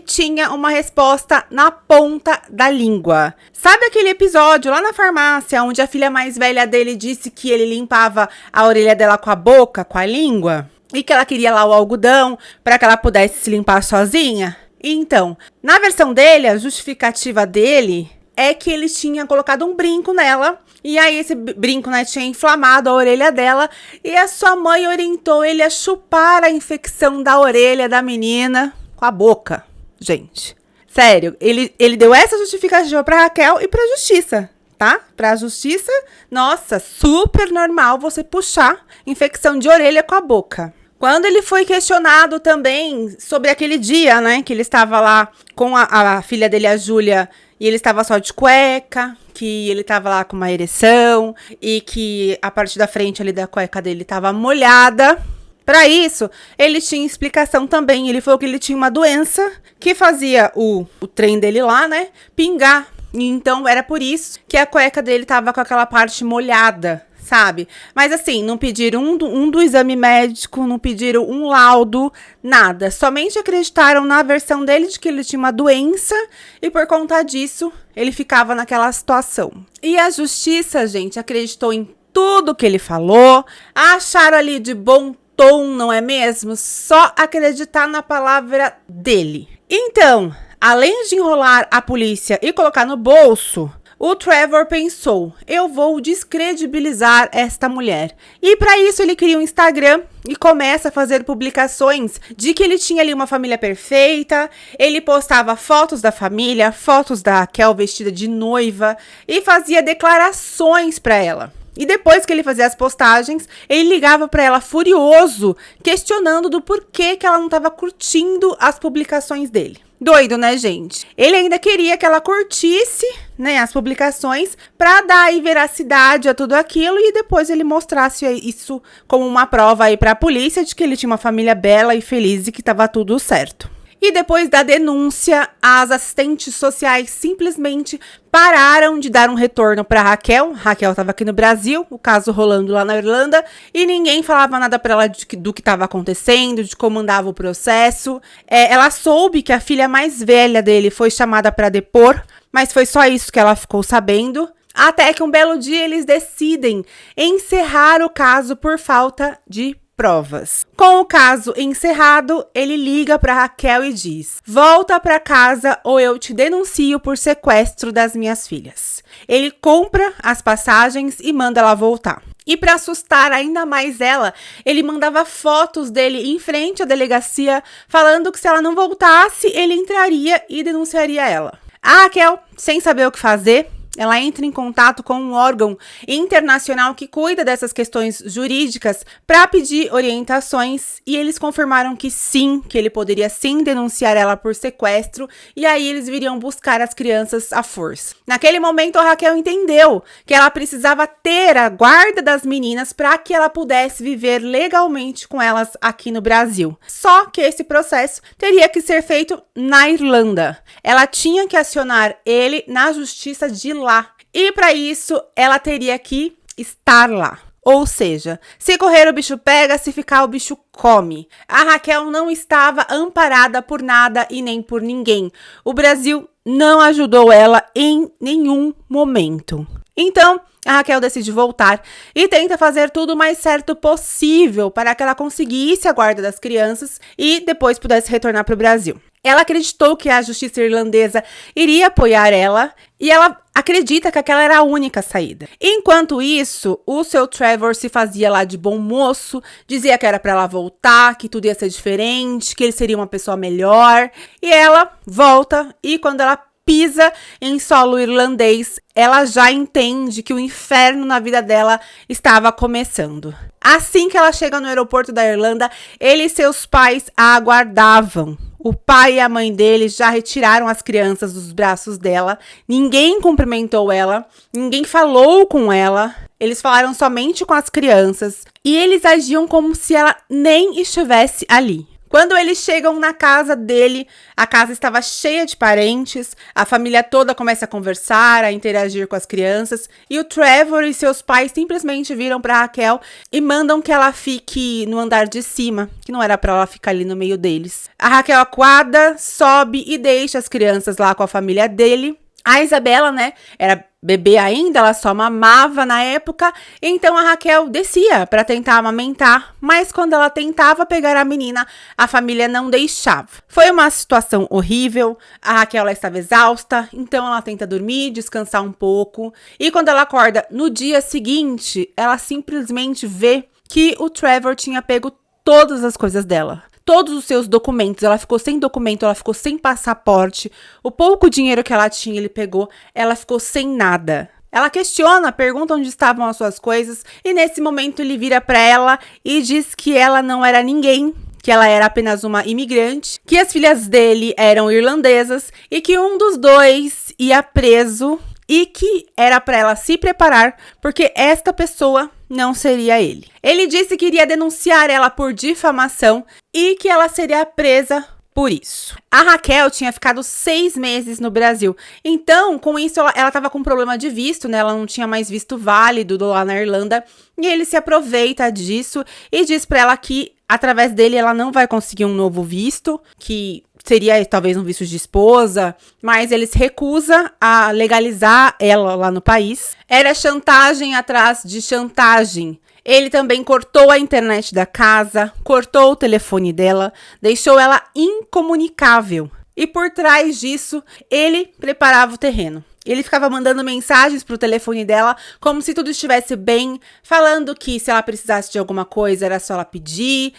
tinha uma resposta na ponta da língua. Sabe aquele episódio lá na farmácia onde a filha mais velha dele disse que ele limpava a orelha dela com a boca, com a língua? E que ela queria lá o algodão para que ela pudesse se limpar sozinha? Então, na versão dele, a justificativa dele é que ele tinha colocado um brinco nela. E aí esse brinco, né, tinha inflamado a orelha dela. E a sua mãe orientou ele a chupar a infecção da orelha da menina com a boca. Gente, sério, ele deu essa justificativa pra Raquel e pra justiça, tá? Pra justiça, nossa, super normal você puxar infecção de orelha com a boca. Quando ele foi questionado também sobre aquele dia, né, que ele estava lá com a filha dele, a Júlia, e ele estava só de cueca, que ele estava lá com uma ereção e que a parte da frente ali da cueca dele estava molhada. Para isso, ele tinha explicação também. Ele falou que ele tinha uma doença que fazia o trem dele lá, né, pingar. E então, era por isso que a cueca dele estava com aquela parte molhada, sabe? Mas assim, não pediram um do exame médico, não pediram um laudo, nada. Somente acreditaram na versão dele de que ele tinha uma doença e por conta disso, ele ficava naquela situação. E a justiça, gente, acreditou em tudo que ele falou, acharam ali de bom tom, não é mesmo? Só acreditar na palavra dele. Então, além de enrolar a polícia e colocar no bolso, o Trevor pensou, eu vou descredibilizar esta mulher. E para isso ele cria um Instagram e começa a fazer publicações de que ele tinha ali uma família perfeita. Ele postava fotos da família, fotos da Raquel vestida de noiva e fazia declarações para ela. E depois que ele fazia as postagens, ele ligava para ela furioso, questionando do porquê que ela não estava curtindo as publicações dele. Doido, né, gente? Ele ainda queria que ela curtisse, né, as publicações para dar aí veracidade a tudo aquilo e depois ele mostrasse isso como uma prova aí para a polícia de que ele tinha uma família bela e feliz e que estava tudo certo. E depois da denúncia, as assistentes sociais simplesmente pararam de dar um retorno para Raquel. Raquel estava aqui no Brasil, o caso rolando lá na Irlanda, e ninguém falava nada para ela do que estava acontecendo, de como andava o processo. Ela soube que a filha mais velha dele foi chamada para depor, mas foi só isso que ela ficou sabendo. Até que um belo dia eles decidem encerrar o caso por falta de provas. Com o caso encerrado, ele liga para Raquel e diz: volta para casa ou eu te denuncio por sequestro das minhas filhas. Ele compra as passagens e manda ela voltar. E para assustar ainda mais ela, ele mandava fotos dele em frente à delegacia, falando que se ela não voltasse, ele entraria e denunciaria ela. A Raquel, sem saber o que fazer, ela entra em contato com um órgão internacional que cuida dessas questões jurídicas para pedir orientações e eles confirmaram que sim, que ele poderia sim denunciar ela por sequestro e aí eles viriam buscar as crianças à força. Naquele momento a Raquel entendeu que ela precisava ter a guarda das meninas para que ela pudesse viver legalmente com elas aqui no Brasil. Só que esse processo teria que ser feito na Irlanda. Ela tinha que acionar ele na justiça de lá. E para isso, ela teria que estar lá. Ou seja, se correr o bicho pega, se ficar o bicho come. A Raquel não estava amparada por nada e nem por ninguém. O Brasil não ajudou ela em nenhum momento. Então, a Raquel decide voltar e tenta fazer tudo o mais certo possível para que ela conseguisse a guarda das crianças e depois pudesse retornar para o Brasil. Ela acreditou que a justiça irlandesa iria apoiar ela e ela acredita que aquela era a única saída. Enquanto isso, o seu Trevor se fazia lá de bom moço, dizia que era para ela voltar, que tudo ia ser diferente, que ele seria uma pessoa melhor. E ela volta e quando ela pisa em solo irlandês, ela já entende que o inferno na vida dela estava começando. Assim que ela chega no aeroporto da Irlanda, ele e seus pais a aguardavam. O pai e a mãe dele já retiraram as crianças dos braços dela. Ninguém cumprimentou ela, ninguém falou com ela. Eles falaram somente com as crianças e eles agiam como se ela nem estivesse ali. Quando eles chegam na casa dele, a casa estava cheia de parentes, a família toda começa a conversar, a interagir com as crianças, e o Trevor e seus pais simplesmente viram para Raquel e mandam que ela fique no andar de cima, que não era para ela ficar ali no meio deles. A Raquel acorda, sobe e deixa as crianças lá com a família dele. A Isabela, era bebê ainda, ela só mamava na época, então a Raquel descia para tentar amamentar, mas quando ela tentava pegar a menina, a família não deixava. Foi uma situação horrível, a Raquel ela estava exausta, então ela tenta dormir, descansar um pouco, e quando ela acorda no dia seguinte, ela simplesmente vê que o Trevor tinha pego todas as coisas dela. Todos os seus documentos, ela ficou sem documento, ela ficou sem passaporte, o pouco dinheiro que ela tinha ele pegou, ela ficou sem nada. Ela questiona, pergunta onde estavam as suas coisas e nesse momento ele vira para ela e diz que ela não era ninguém, que ela era apenas uma imigrante, que as filhas dele eram irlandesas e que um dos dois ia preso e que era para ela se preparar porque esta pessoa não seria ele. Ele disse que iria denunciar ela por difamação e que ela seria presa por isso. A Raquel tinha ficado 6 meses no Brasil. Então, com isso, ela estava com problema de visto, Ela não tinha mais visto válido lá na Irlanda. E ele se aproveita disso e diz para ela que, através dele, ela não vai conseguir um novo visto, que seria talvez um visto de esposa, mas ele se recusa a legalizar ela lá no país. Era chantagem atrás de chantagem. Ele também cortou a internet da casa, cortou o telefone dela, deixou ela incomunicável. E por trás disso, ele preparava o terreno. Ele ficava mandando mensagens pro telefone dela, como se tudo estivesse bem, falando que se ela precisasse de alguma coisa, era só ela pedir,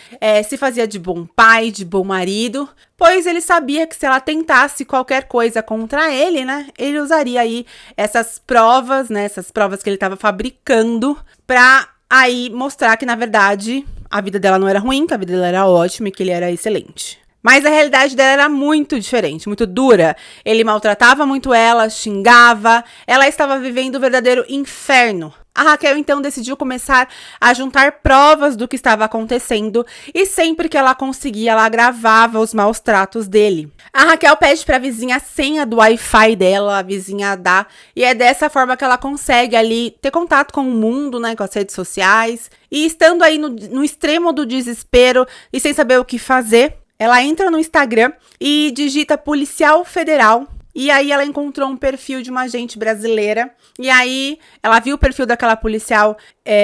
se fazia de bom pai, de bom marido, pois ele sabia que se ela tentasse qualquer coisa contra ele, ele usaria aí essas provas, essas provas que ele estava fabricando pra aí mostrar que, na verdade, a vida dela não era ruim, que a vida dela era ótima e que ele era excelente. Mas a realidade dela era muito diferente, muito dura. Ele maltratava muito ela, xingava. Ela estava vivendo o verdadeiro inferno. A Raquel, então, decidiu começar a juntar provas do que estava acontecendo e sempre que ela conseguia, ela gravava os maus tratos dele. A Raquel pede para a vizinha a senha do Wi-Fi dela, a vizinha dá, e é dessa forma que ela consegue ali ter contato com o mundo, com as redes sociais. E estando aí no extremo do desespero e sem saber o que fazer, ela entra no Instagram e digita Policial Federal. E aí ela encontrou um perfil de uma agente brasileira. E aí ela viu o perfil daquela policial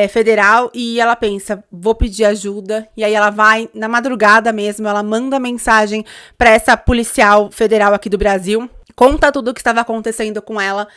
federal e ela pensa, vou pedir ajuda. E aí ela vai, na madrugada mesmo, ela manda mensagem para essa policial federal aqui do Brasil. Conta tudo o que estava acontecendo com ela,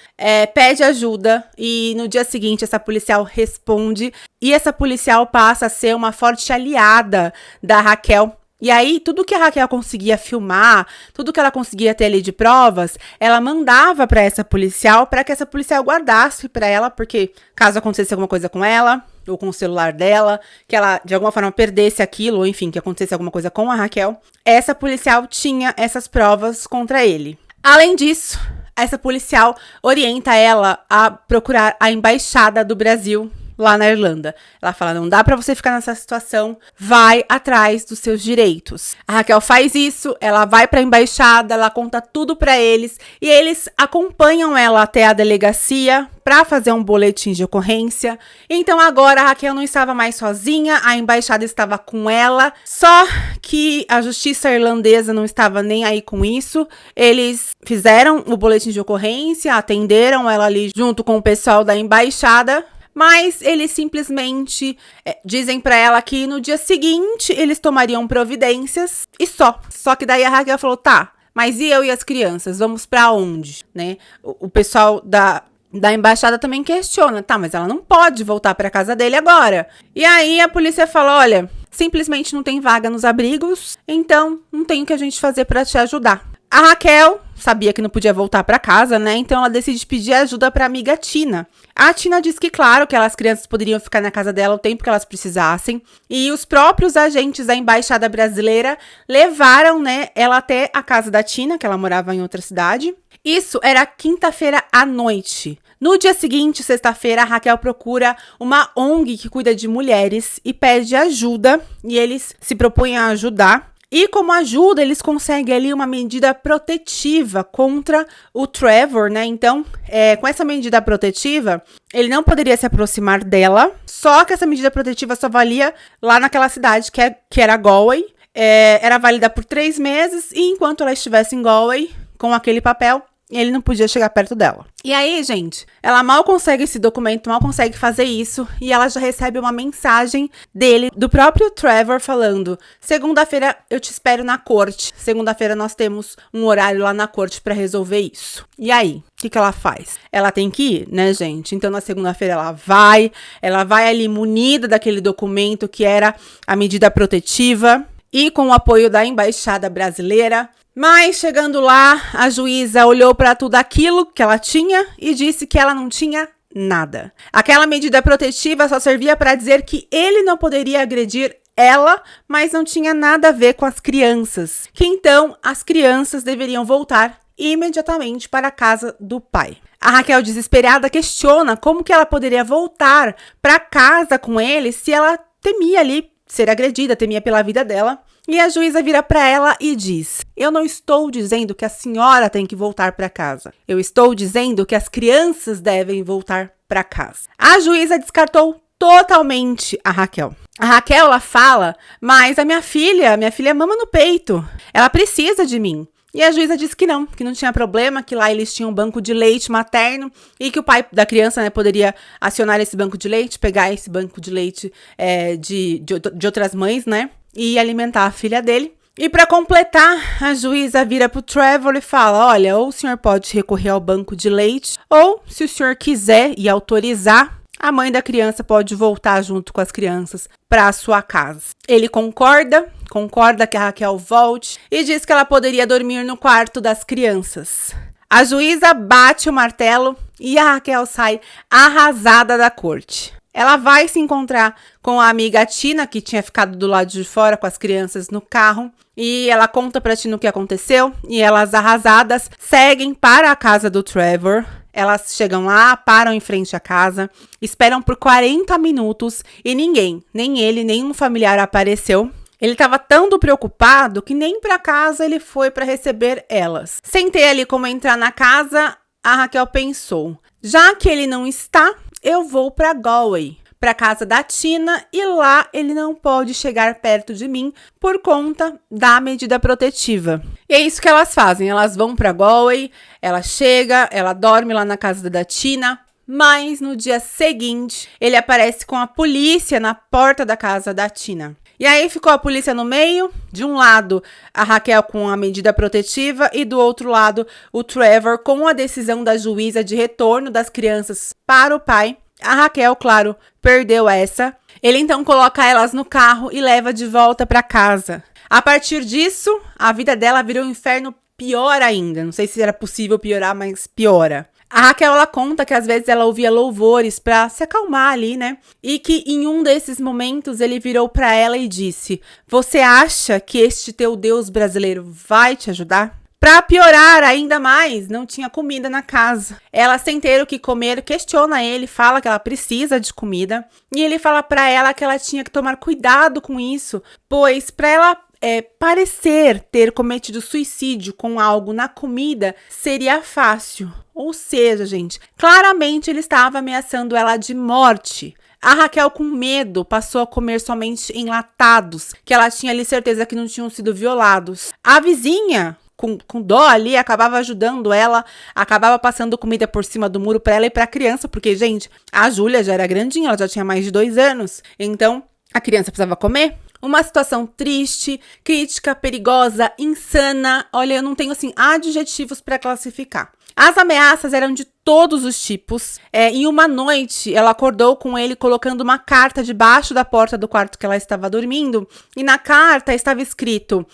pede ajuda e no dia seguinte essa policial responde. E essa policial passa a ser uma forte aliada da Raquel. E aí, tudo que a Raquel conseguia filmar, tudo que ela conseguia ter ali de provas, ela mandava para essa policial, para que essa policial guardasse para ela, porque caso acontecesse alguma coisa com ela, ou com o celular dela, que ela de alguma forma perdesse aquilo, ou enfim, que acontecesse alguma coisa com a Raquel, essa policial tinha essas provas contra ele. Além disso, essa policial orienta ela a procurar a embaixada do Brasil lá na Irlanda. Ela fala, não dá pra você ficar nessa situação, vai atrás dos seus direitos. A Raquel faz isso, ela vai pra embaixada, ela conta tudo pra eles e eles acompanham ela até a delegacia para fazer um boletim de ocorrência. Então agora a Raquel não estava mais sozinha, a embaixada estava com ela, só que a justiça irlandesa não estava nem aí com isso. Eles fizeram o boletim de ocorrência, atenderam ela ali junto com o pessoal da embaixada, mas eles simplesmente dizem pra ela que no dia seguinte eles tomariam providências e só. Só que daí a Raquel falou, tá, mas e eu e as crianças? Vamos pra onde? Né? O pessoal da embaixada também questiona, tá, mas ela não pode voltar pra casa dele agora. E aí a polícia fala, olha, simplesmente não tem vaga nos abrigos, então não tem o que a gente fazer pra te ajudar. A Raquel sabia que não podia voltar pra casa, né? Então ela decide pedir ajuda pra amiga Tina. A Tina diz que, claro, que as crianças poderiam ficar na casa dela o tempo que elas precisassem. E os próprios agentes da embaixada brasileira levaram, né, ela até a casa da Tina, que ela morava em outra cidade. Isso era quinta-feira à noite. No dia seguinte, sexta-feira, a Raquel procura uma ONG que cuida de mulheres e pede ajuda. E eles se propõem a ajudar. E como ajuda, eles conseguem ali uma medida protetiva contra o Trevor, né? Então, com essa medida protetiva, ele não poderia se aproximar dela. Só que essa medida protetiva só valia lá naquela cidade que era Galway. Era válida por 3 meses e enquanto ela estivesse em Galway, com aquele papel, ele não podia chegar perto dela. E aí, gente, ela mal consegue esse documento, mal consegue fazer isso, e ela já recebe uma mensagem dele, do próprio Trevor, falando, segunda-feira eu te espero na corte. Segunda-feira nós temos um horário lá na corte pra resolver isso. E aí, o que ela faz? Ela tem que ir, né, gente? Então, na segunda-feira ela vai ali munida daquele documento que era a medida protetiva, e com o apoio da embaixada brasileira. Mas, chegando lá, a juíza olhou para tudo aquilo que ela tinha e disse que ela não tinha nada. Aquela medida protetiva só servia para dizer que ele não poderia agredir ela, mas não tinha nada a ver com as crianças. Que então, as crianças deveriam voltar imediatamente para a casa do pai. A Raquel, desesperada, questiona como que ela poderia voltar para casa com ele se ela temia ali ser agredida, temia pela vida dela. E a juíza vira para ela e diz, eu não estou dizendo que a senhora tem que voltar para casa. Eu estou dizendo que as crianças devem voltar para casa. A juíza descartou totalmente a Raquel. A Raquel, ela fala, mas a minha filha mama no peito. Ela precisa de mim. E a juíza disse que não tinha problema, que lá eles tinham um banco de leite materno e que o pai da criança, né, poderia acionar esse banco de leite, pegar esse banco de leite de outras mães, né, e alimentar a filha dele. E para completar, a juíza vira pro Trevor e fala, olha, ou o senhor pode recorrer ao banco de leite, ou se o senhor quiser e autorizar, a mãe da criança pode voltar junto com as crianças para a sua casa. Ele concorda que a Raquel volte e diz que ela poderia dormir no quarto das crianças. A juíza bate o martelo e a Raquel sai arrasada da corte. Ela vai se encontrar com a amiga Tina, que tinha ficado do lado de fora com as crianças no carro. E ela conta pra Tina o que aconteceu. E elas, arrasadas, seguem para a casa do Trevor. Elas chegam lá, param em frente à casa, esperam por 40 minutos e ninguém, nem ele, nenhum familiar apareceu. Ele estava tão preocupado que nem para casa ele foi para receber elas. Sem ter ali como entrar na casa, a Raquel pensou, já que ele não está, eu vou para Galway, para casa da Tina, e lá ele não pode chegar perto de mim por conta da medida protetiva. E é isso que elas fazem, elas vão para Galway, ela chega, ela dorme lá na casa da Tina, mas no dia seguinte ele aparece com a polícia na porta da casa da Tina. E aí ficou a polícia no meio, de um lado a Raquel com a medida protetiva e do outro lado o Trevor com a decisão da juíza de retorno das crianças para o pai. A Raquel, claro, perdeu essa. Ele então coloca elas no carro e leva de volta para casa. A partir disso, a vida dela virou um inferno pior ainda. Não sei se era possível piorar, mas piora. A Raquel, ela conta que às vezes ela ouvia louvores pra se acalmar ali, né? E que em um desses momentos ele virou pra ela e disse, você acha que este teu Deus brasileiro vai te ajudar? Pra piorar ainda mais, não tinha comida na casa. Ela, sem ter o que comer, questiona ele, fala que ela precisa de comida. E ele fala pra ela que ela tinha que tomar cuidado com isso, pois pra ela parecer ter cometido suicídio com algo na comida seria fácil. Ou seja, gente, claramente ele estava ameaçando ela de morte. A Raquel, com medo, passou a comer somente enlatados, que ela tinha ali certeza que não tinham sido violados. A vizinha, com dó ali, acabava ajudando ela, acabava passando comida por cima do muro para ela e para a criança, porque, gente, a Júlia já era grandinha, ela já tinha mais de 2 anos, então a criança precisava comer. Uma situação triste, crítica, perigosa, insana. Olha, eu não tenho, assim, adjetivos para classificar. As ameaças eram de todos os tipos. Em uma noite, ela acordou com ele colocando uma carta debaixo da porta do quarto que ela estava dormindo. E na carta estava escrito: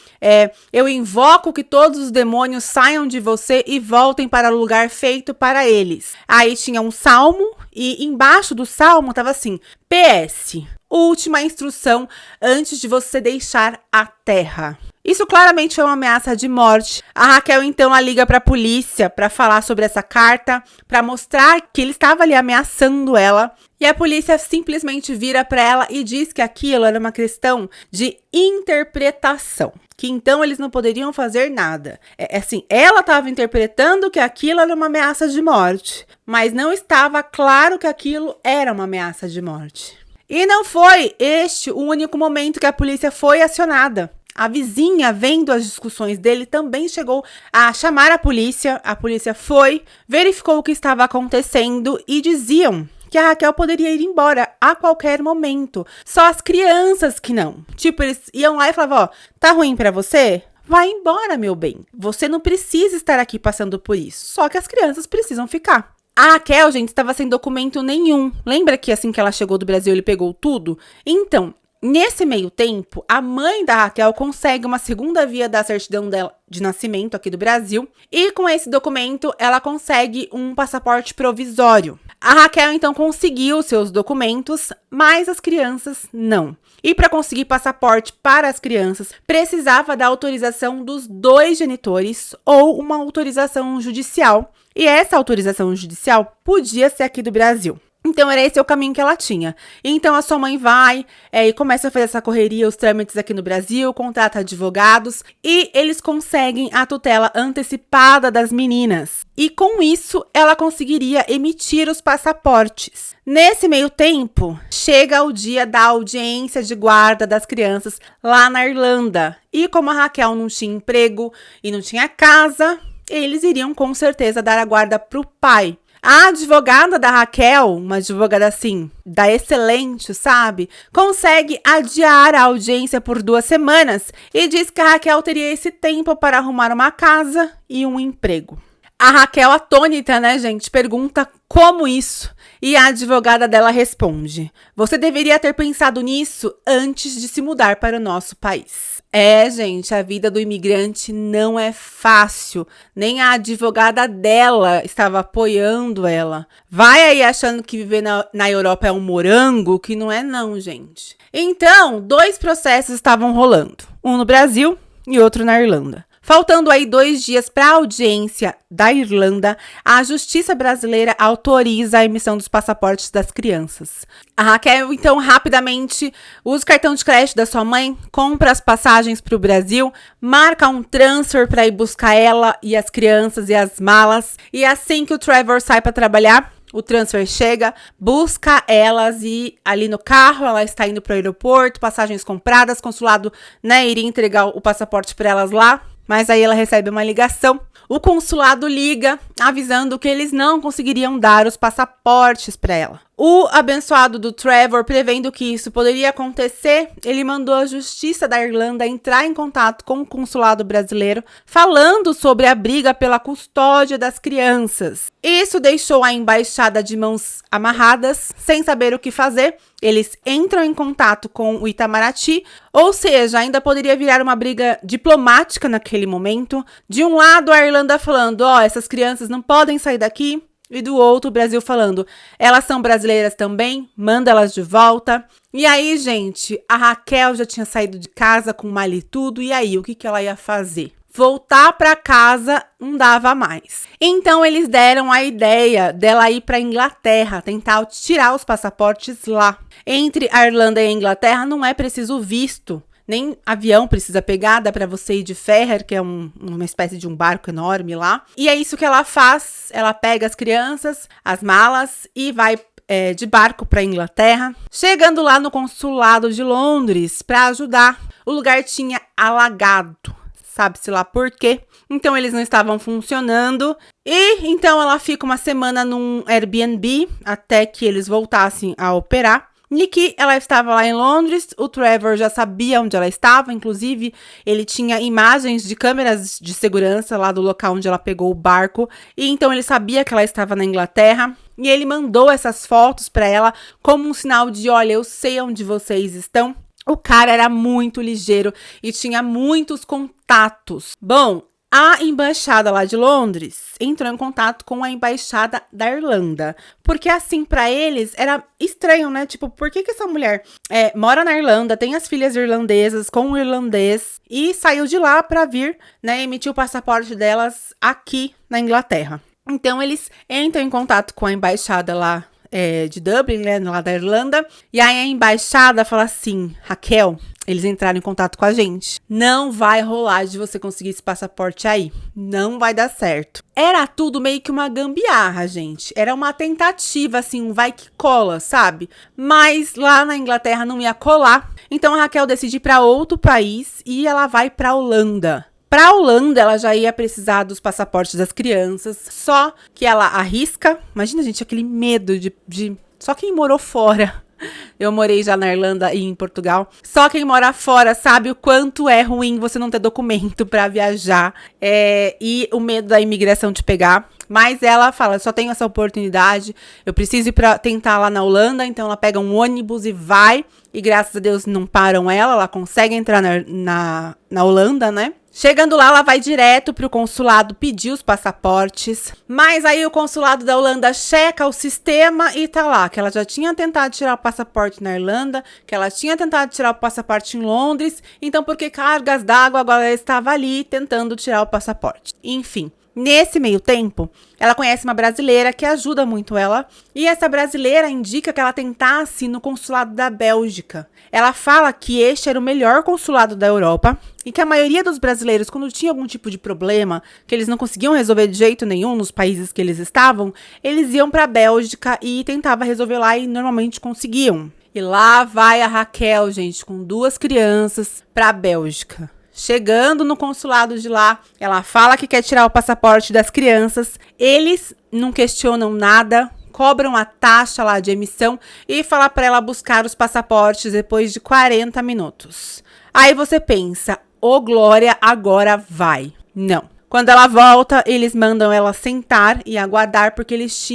eu invoco que todos os demônios saiam de você e voltem para o lugar feito para eles. Aí tinha um salmo e embaixo do salmo estava assim: PS, última instrução antes de você deixar a terra. Isso claramente é uma ameaça de morte. A Raquel, então, ela liga para a polícia para falar sobre essa carta, para mostrar que ele estava ali ameaçando ela. E a polícia simplesmente vira para ela e diz que aquilo era uma questão de interpretação, que então eles não poderiam fazer nada. Assim, ela estava interpretando que aquilo era uma ameaça de morte, mas não estava claro que aquilo era uma ameaça de morte. E não foi este o único momento que a polícia foi acionada. A vizinha, vendo as discussões dele, também chegou a chamar a polícia foi, verificou o que estava acontecendo e diziam que a Raquel poderia ir embora a qualquer momento. Só as crianças que não. Tipo, eles iam lá e falavam: ó, tá ruim pra você? Vai embora, meu bem. Você não precisa estar aqui passando por isso. Só que as crianças precisam ficar. A Raquel, gente, estava sem documento nenhum. Lembra que assim que ela chegou do Brasil, ele pegou tudo? Então, nesse meio tempo, a mãe da Raquel consegue uma segunda via da certidão dela de nascimento aqui do Brasil. E com esse documento, ela consegue um passaporte provisório. A Raquel, então, conseguiu seus documentos, mas as crianças não. E para conseguir passaporte para as crianças, precisava da autorização dos 2 genitores ou uma autorização judicial. E essa autorização judicial podia ser aqui do Brasil. Então, era esse o caminho que ela tinha. Então, a sua mãe vai e começa a fazer essa correria, os trâmites aqui no Brasil, contrata advogados e eles conseguem a tutela antecipada das meninas. E com isso, ela conseguiria emitir os passaportes. Nesse meio tempo, chega o dia da audiência de guarda das crianças lá na Irlanda. E como a Raquel não tinha emprego e não tinha casa, eles iriam com certeza dar a guarda para o pai. A advogada da Raquel, uma advogada assim, da excelente, sabe? Consegue adiar a audiência por 2 semanas e diz que a Raquel teria esse tempo para arrumar uma casa e um emprego. A Raquel, atônita, né, gente, pergunta como isso? E a advogada dela responde: você deveria ter pensado nisso antes de se mudar para o nosso país. Gente, a vida do imigrante não é fácil. Nem a advogada dela estava apoiando ela. Vai aí achando que viver na Europa é um morango, que não é não, gente. Então, 2 processos estavam rolando. Um no Brasil e outro na Irlanda. Faltando aí 2 dias para a audiência da Irlanda, a Justiça Brasileira autoriza a emissão dos passaportes das crianças. A Raquel, então, rapidamente usa o cartão de crédito da sua mãe, compra as passagens para o Brasil, marca um transfer para ir buscar ela e as crianças e as malas. E assim que o Trevor sai para trabalhar, o transfer chega, busca elas e ali no carro, ela está indo para o aeroporto, passagens compradas, consulado, né, iria entregar o passaporte para elas lá. Mas aí ela recebe uma ligação. O consulado liga, avisando que eles não conseguiriam dar os passaportes para ela. O abençoado do Trevor, prevendo que isso poderia acontecer, ele mandou a Justiça da Irlanda entrar em contato com o consulado brasileiro, falando sobre a briga pela custódia das crianças. Isso deixou a embaixada de mãos amarradas, sem saber o que fazer. Eles entram em contato com o Itamaraty, ou seja, ainda poderia virar uma briga diplomática naquele momento. De um lado, a Irlanda falando: essas crianças não podem sair daqui. E do outro, o Brasil falando: elas são brasileiras também, manda elas de volta. E aí, gente, a Raquel já tinha saído de casa com mala e tudo. E aí, o que ela ia fazer? voltar para casa não dava mais. Então eles deram a ideia dela ir para Inglaterra, tentar tirar os passaportes lá. Entre a Irlanda e a Inglaterra não é preciso visto, nem avião precisa pegar, dá para você ir de ferry, que é uma espécie de um barco enorme lá. E é isso que ela faz, ela pega as crianças, as malas e vai de barco para Inglaterra. Chegando lá no consulado de Londres para ajudar, o lugar tinha alagado. Sabe-se lá por quê. Então, eles não estavam funcionando. E, então, ela fica uma semana num Airbnb até que eles voltassem a operar. Nikki, ela estava lá em Londres. O Trevor já sabia onde ela estava. Inclusive, ele tinha imagens de câmeras de segurança lá do local onde ela pegou o barco. E, então, ele sabia que ela estava na Inglaterra. E ele mandou essas fotos para ela como um sinal de, olha, eu sei onde vocês estão. O cara era muito ligeiro e tinha muitos contatos. Bom, a embaixada lá de Londres entrou em contato com a embaixada da Irlanda. Porque assim, pra eles, era estranho, né? Tipo, por que essa mulher mora na Irlanda, tem as filhas irlandesas com o irlandês e saiu de lá pra vir, né, emitir o passaporte delas aqui na Inglaterra. Então, eles entram em contato com a embaixada lá de Dublin, né, lá da Irlanda. E aí a embaixada fala assim, Raquel, eles entraram em contato com a gente. Não vai rolar de você conseguir esse passaporte aí. Não vai dar certo. Era tudo meio que uma gambiarra, gente. Era uma tentativa, assim, um vai que cola, sabe? Mas lá na Inglaterra não ia colar. Então a Raquel decide ir para outro país e ela vai para Holanda. Para a Holanda, ela já ia precisar dos passaportes das crianças, só que ela arrisca. Imagina, gente, aquele medo de... Só quem morou fora. Eu morei já na Irlanda e em Portugal. Só quem mora fora sabe o quanto é ruim você não ter documento para viajar. E o medo da imigração te pegar. Mas ela fala, só tenho essa oportunidade, eu preciso ir pra tentar lá na Holanda. Então ela pega um ônibus e vai. E graças a Deus não param ela consegue entrar na Holanda, né? Chegando lá, ela vai direto pro consulado pedir os passaportes. Mas aí o consulado da Holanda checa o sistema e tá lá, que ela já tinha tentado tirar o passaporte na Irlanda, que ela tinha tentado tirar o passaporte em Londres. Então, por que cargas d'água, agora ela estava ali tentando tirar o passaporte. Enfim. Nesse meio tempo, ela conhece uma brasileira que ajuda muito ela. E essa brasileira indica que ela tentasse no consulado da Bélgica. Ela fala que este era o melhor consulado da Europa e que a maioria dos brasileiros, quando tinha algum tipo de problema, que eles não conseguiam resolver de jeito nenhum nos países que eles estavam, eles iam para a Bélgica e tentavam resolver lá e normalmente conseguiam. E lá vai a Raquel, gente, com 2 crianças para a Bélgica. Chegando no consulado de lá, ela fala que quer tirar o passaporte das crianças. Eles não questionam nada, cobram a taxa lá de emissão e falam para ela buscar os passaportes depois de 40 minutos. Aí você pensa, ô Glória, agora vai. Não. Quando ela volta, eles mandam ela sentar e aguardar porque eles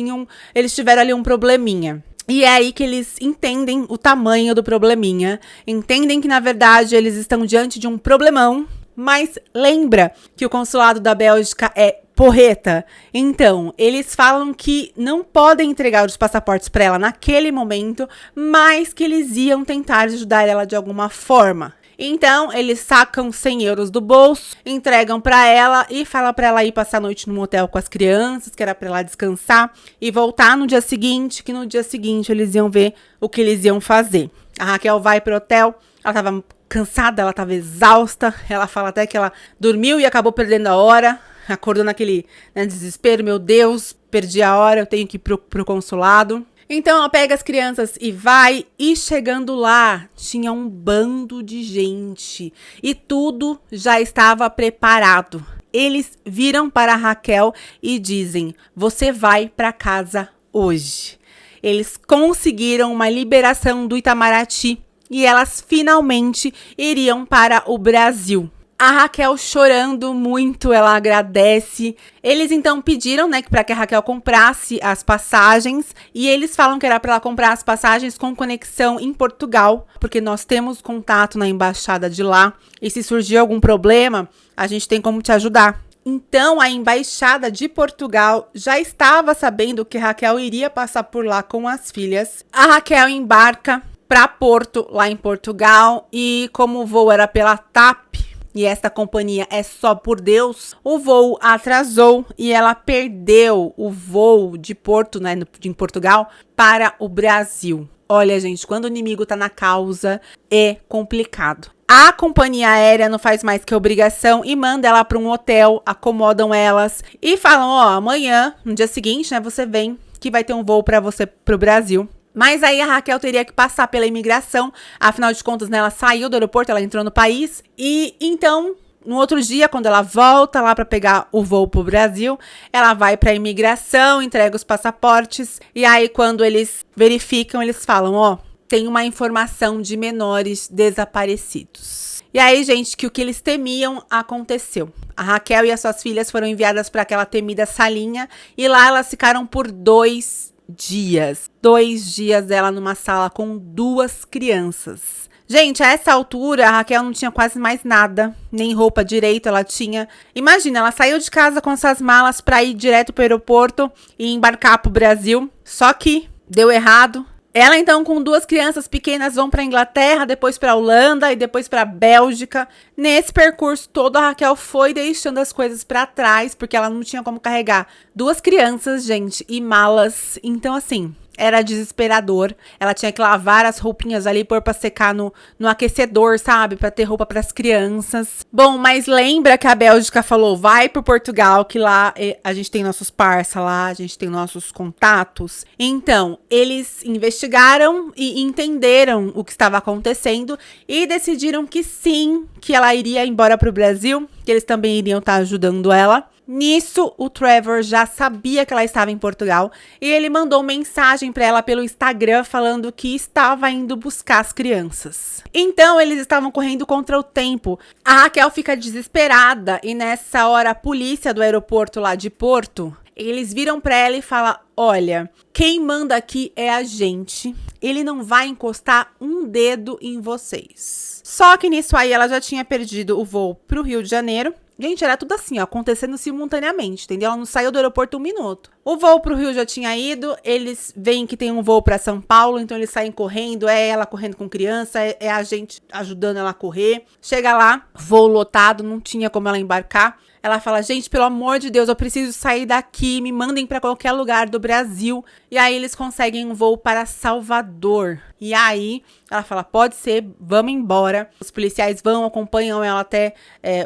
tiveram ali um probleminha. E é aí que eles entendem o tamanho do probleminha, entendem que, na verdade, eles estão diante de um problemão, mas lembra que o consulado da Bélgica é porreta? Então, eles falam que não podem entregar os passaportes para ela naquele momento, mas que eles iam tentar ajudar ela de alguma forma. Então, eles sacam 100 euros do bolso, entregam para ela e falam para ela ir passar a noite no motel com as crianças, que era para ela descansar e voltar no dia seguinte, que no dia seguinte eles iam ver o que eles iam fazer. A Raquel vai pro hotel, ela tava cansada, ela tava exausta, ela fala até que ela dormiu e acabou perdendo a hora, acordou naquele desespero, meu Deus, perdi a hora, eu tenho que ir pro consulado. Então, ela pega as crianças e vai, e chegando lá, tinha um bando de gente e tudo já estava preparado. Eles viram para a Raquel e dizem, você vai para casa hoje. Eles conseguiram uma liberação do Itamaraty e elas finalmente iriam para o Brasil. A Raquel chorando muito, ela agradece. Eles então pediram, para que a Raquel comprasse as passagens. E eles falam que era para ela comprar as passagens com conexão em Portugal. Porque nós temos contato na embaixada de lá. E se surgir algum problema, a gente tem como te ajudar. Então, a embaixada de Portugal já estava sabendo que Raquel iria passar por lá com as filhas. A Raquel embarca para Porto, lá em Portugal. E como o voo era pela TAP, e esta companhia é só por Deus, o voo atrasou e ela perdeu o voo de Porto, né, em Portugal, para o Brasil. Olha, gente, quando o inimigo tá na causa, é complicado. A companhia aérea não faz mais que obrigação e manda ela para um hotel, acomodam elas e falam, ó, amanhã, no dia seguinte, né, você vem que vai ter um voo para você pro Brasil. Mas aí a Raquel teria que passar pela imigração, afinal de contas, né, ela saiu do aeroporto, ela entrou no país e então, no outro dia, quando ela volta lá para pegar o voo pro Brasil, ela vai para a imigração, entrega os passaportes e aí quando eles verificam, eles falam, ó, tem uma informação de menores desaparecidos. E aí, gente, que o que eles temiam aconteceu. A Raquel e as suas filhas foram enviadas para aquela temida salinha e lá elas ficaram por 2 dias. 2 dias ela numa sala com 2 crianças. Gente, a essa altura, a Raquel não tinha quase mais nada, nem roupa direito ela tinha. Imagina, ela saiu de casa com essas malas para ir direto para o aeroporto e embarcar para o Brasil. Só que deu errado. Ela, então, com 2 crianças pequenas, vão para a Inglaterra, depois para a Holanda e depois para a Bélgica. Nesse percurso todo, a Raquel foi deixando as coisas para trás, porque ela não tinha como carregar 2 crianças, gente, e malas. Então, assim, era desesperador. Ela tinha que lavar as roupinhas ali, pôr pra secar no aquecedor, sabe? Pra ter roupa pras crianças. Bom, mas lembra que a Bélgica falou, vai pro Portugal, que lá a gente tem nossos parça lá, a gente tem nossos contatos. Então, eles investigaram e entenderam o que estava acontecendo e decidiram que sim, que ela iria embora pro Brasil, que eles também iriam estar ajudando ela. Nisso, o Trevor já sabia que ela estava em Portugal e ele mandou mensagem para ela pelo Instagram falando que estava indo buscar as crianças. Então, eles estavam correndo contra o tempo. A Raquel fica desesperada e nessa hora a polícia do aeroporto lá de Porto, eles viram para ela e falam, olha, quem manda aqui é a gente, ele não vai encostar um dedo em vocês. Só que nisso aí ela já tinha perdido o voo pro Rio de Janeiro. Gente, era tudo assim, ó, acontecendo simultaneamente, entendeu? Ela não saiu do aeroporto 1 minuto. O voo pro Rio já tinha ido, eles veem que tem um voo para São Paulo, então eles saem correndo, é ela correndo com criança, é a gente ajudando ela a correr. Chega lá, voo lotado, não tinha como ela embarcar. Ela fala, gente, pelo amor de Deus, eu preciso sair daqui, me mandem para qualquer lugar do Brasil. E aí eles conseguem um voo para Salvador. E aí ela fala, pode ser, vamos embora. Os policiais vão, acompanham ela até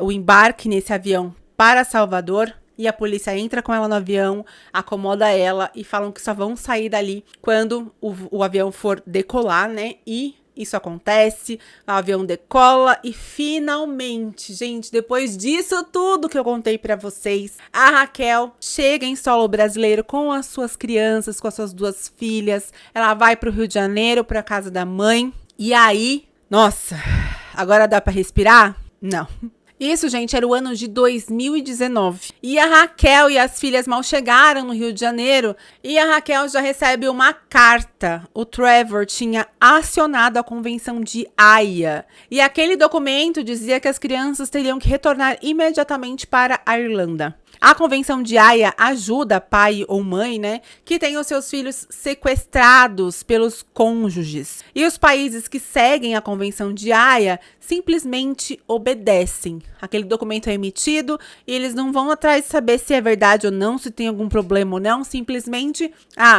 o embarque nesse avião para Salvador. E a polícia entra com ela no avião, acomoda ela e falam que só vão sair dali quando o avião for decolar, né? E isso acontece, o avião decola e finalmente, gente, depois disso tudo que eu contei pra vocês, a Raquel chega em solo brasileiro com as suas crianças, com as suas 2 filhas. Ela vai pro Rio de Janeiro, pra casa da mãe. E aí, nossa, agora dá pra respirar? Não. Isso, gente, era o ano de 2019. E a Raquel e as filhas mal chegaram no Rio de Janeiro e a Raquel já recebe uma carta. O Trevor tinha acionado a Convenção de Haia. E aquele documento dizia que as crianças teriam que retornar imediatamente para a Irlanda. A Convenção de Haia ajuda pai ou mãe, né, que tem os seus filhos sequestrados pelos cônjuges. E os países que seguem a Convenção de Haia simplesmente obedecem. Aquele documento é emitido e eles não vão atrás de saber se é verdade ou não, se tem algum problema ou não, simplesmente,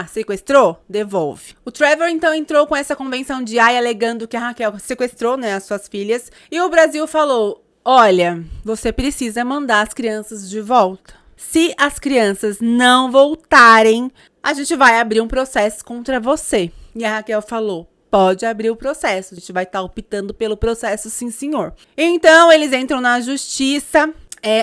sequestrou? Devolve. O Trevor, então, entrou com essa Convenção de Haia alegando que a Raquel sequestrou, né, as suas filhas, e o Brasil falou, olha, você precisa mandar as crianças de volta. Se as crianças não voltarem, a gente vai abrir um processo contra você. E a Raquel falou, pode abrir o processo. A gente vai estar optando pelo processo, sim, senhor. Então, eles entram na justiça.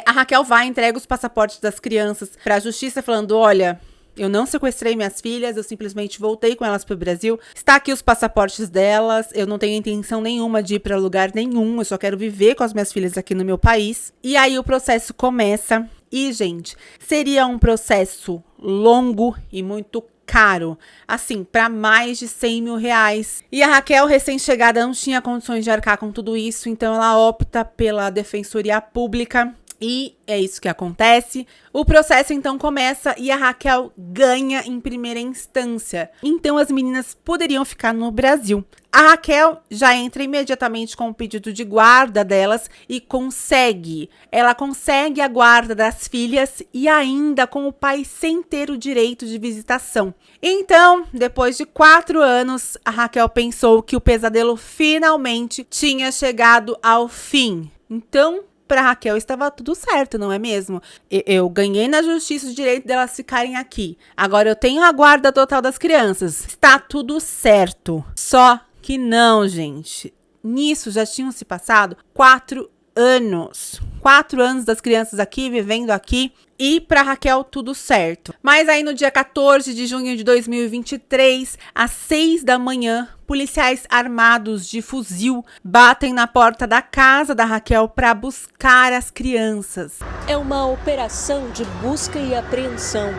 A Raquel vai, entrega os passaportes das crianças para a justiça, falando, olha, eu não sequestrei minhas filhas, eu simplesmente voltei com elas pro Brasil. Está aqui os passaportes delas, eu não tenho intenção nenhuma de ir para lugar nenhum, eu só quero viver com as minhas filhas aqui no meu país. E aí o processo começa. E, gente, seria um processo longo e muito caro, assim, para mais de 100 mil reais. E a Raquel, recém-chegada, não tinha condições de arcar com tudo isso, então ela opta pela Defensoria Pública. E é isso que acontece. O processo então começa e a Raquel ganha em primeira instância. Então as meninas poderiam ficar no Brasil. A Raquel já entra imediatamente com o pedido de guarda delas e consegue. Ela consegue a guarda das filhas e ainda com o pai sem ter o direito de visitação. Então, depois de 4 anos, a Raquel pensou que o pesadelo finalmente tinha chegado ao fim. Então, para Raquel estava tudo certo, não é mesmo? Eu ganhei na justiça o direito delas ficarem aqui. Agora eu tenho a guarda total das crianças. Está tudo certo. Só que não, gente. Nisso já tinham se passado 4 anos. 4 anos das crianças aqui, vivendo aqui. E para Raquel tudo certo. Mas aí no dia 14 de junho de 2023, às 6 da manhã, policiais armados de fuzil batem na porta da casa da Raquel para buscar as crianças. É uma operação de busca e apreensão.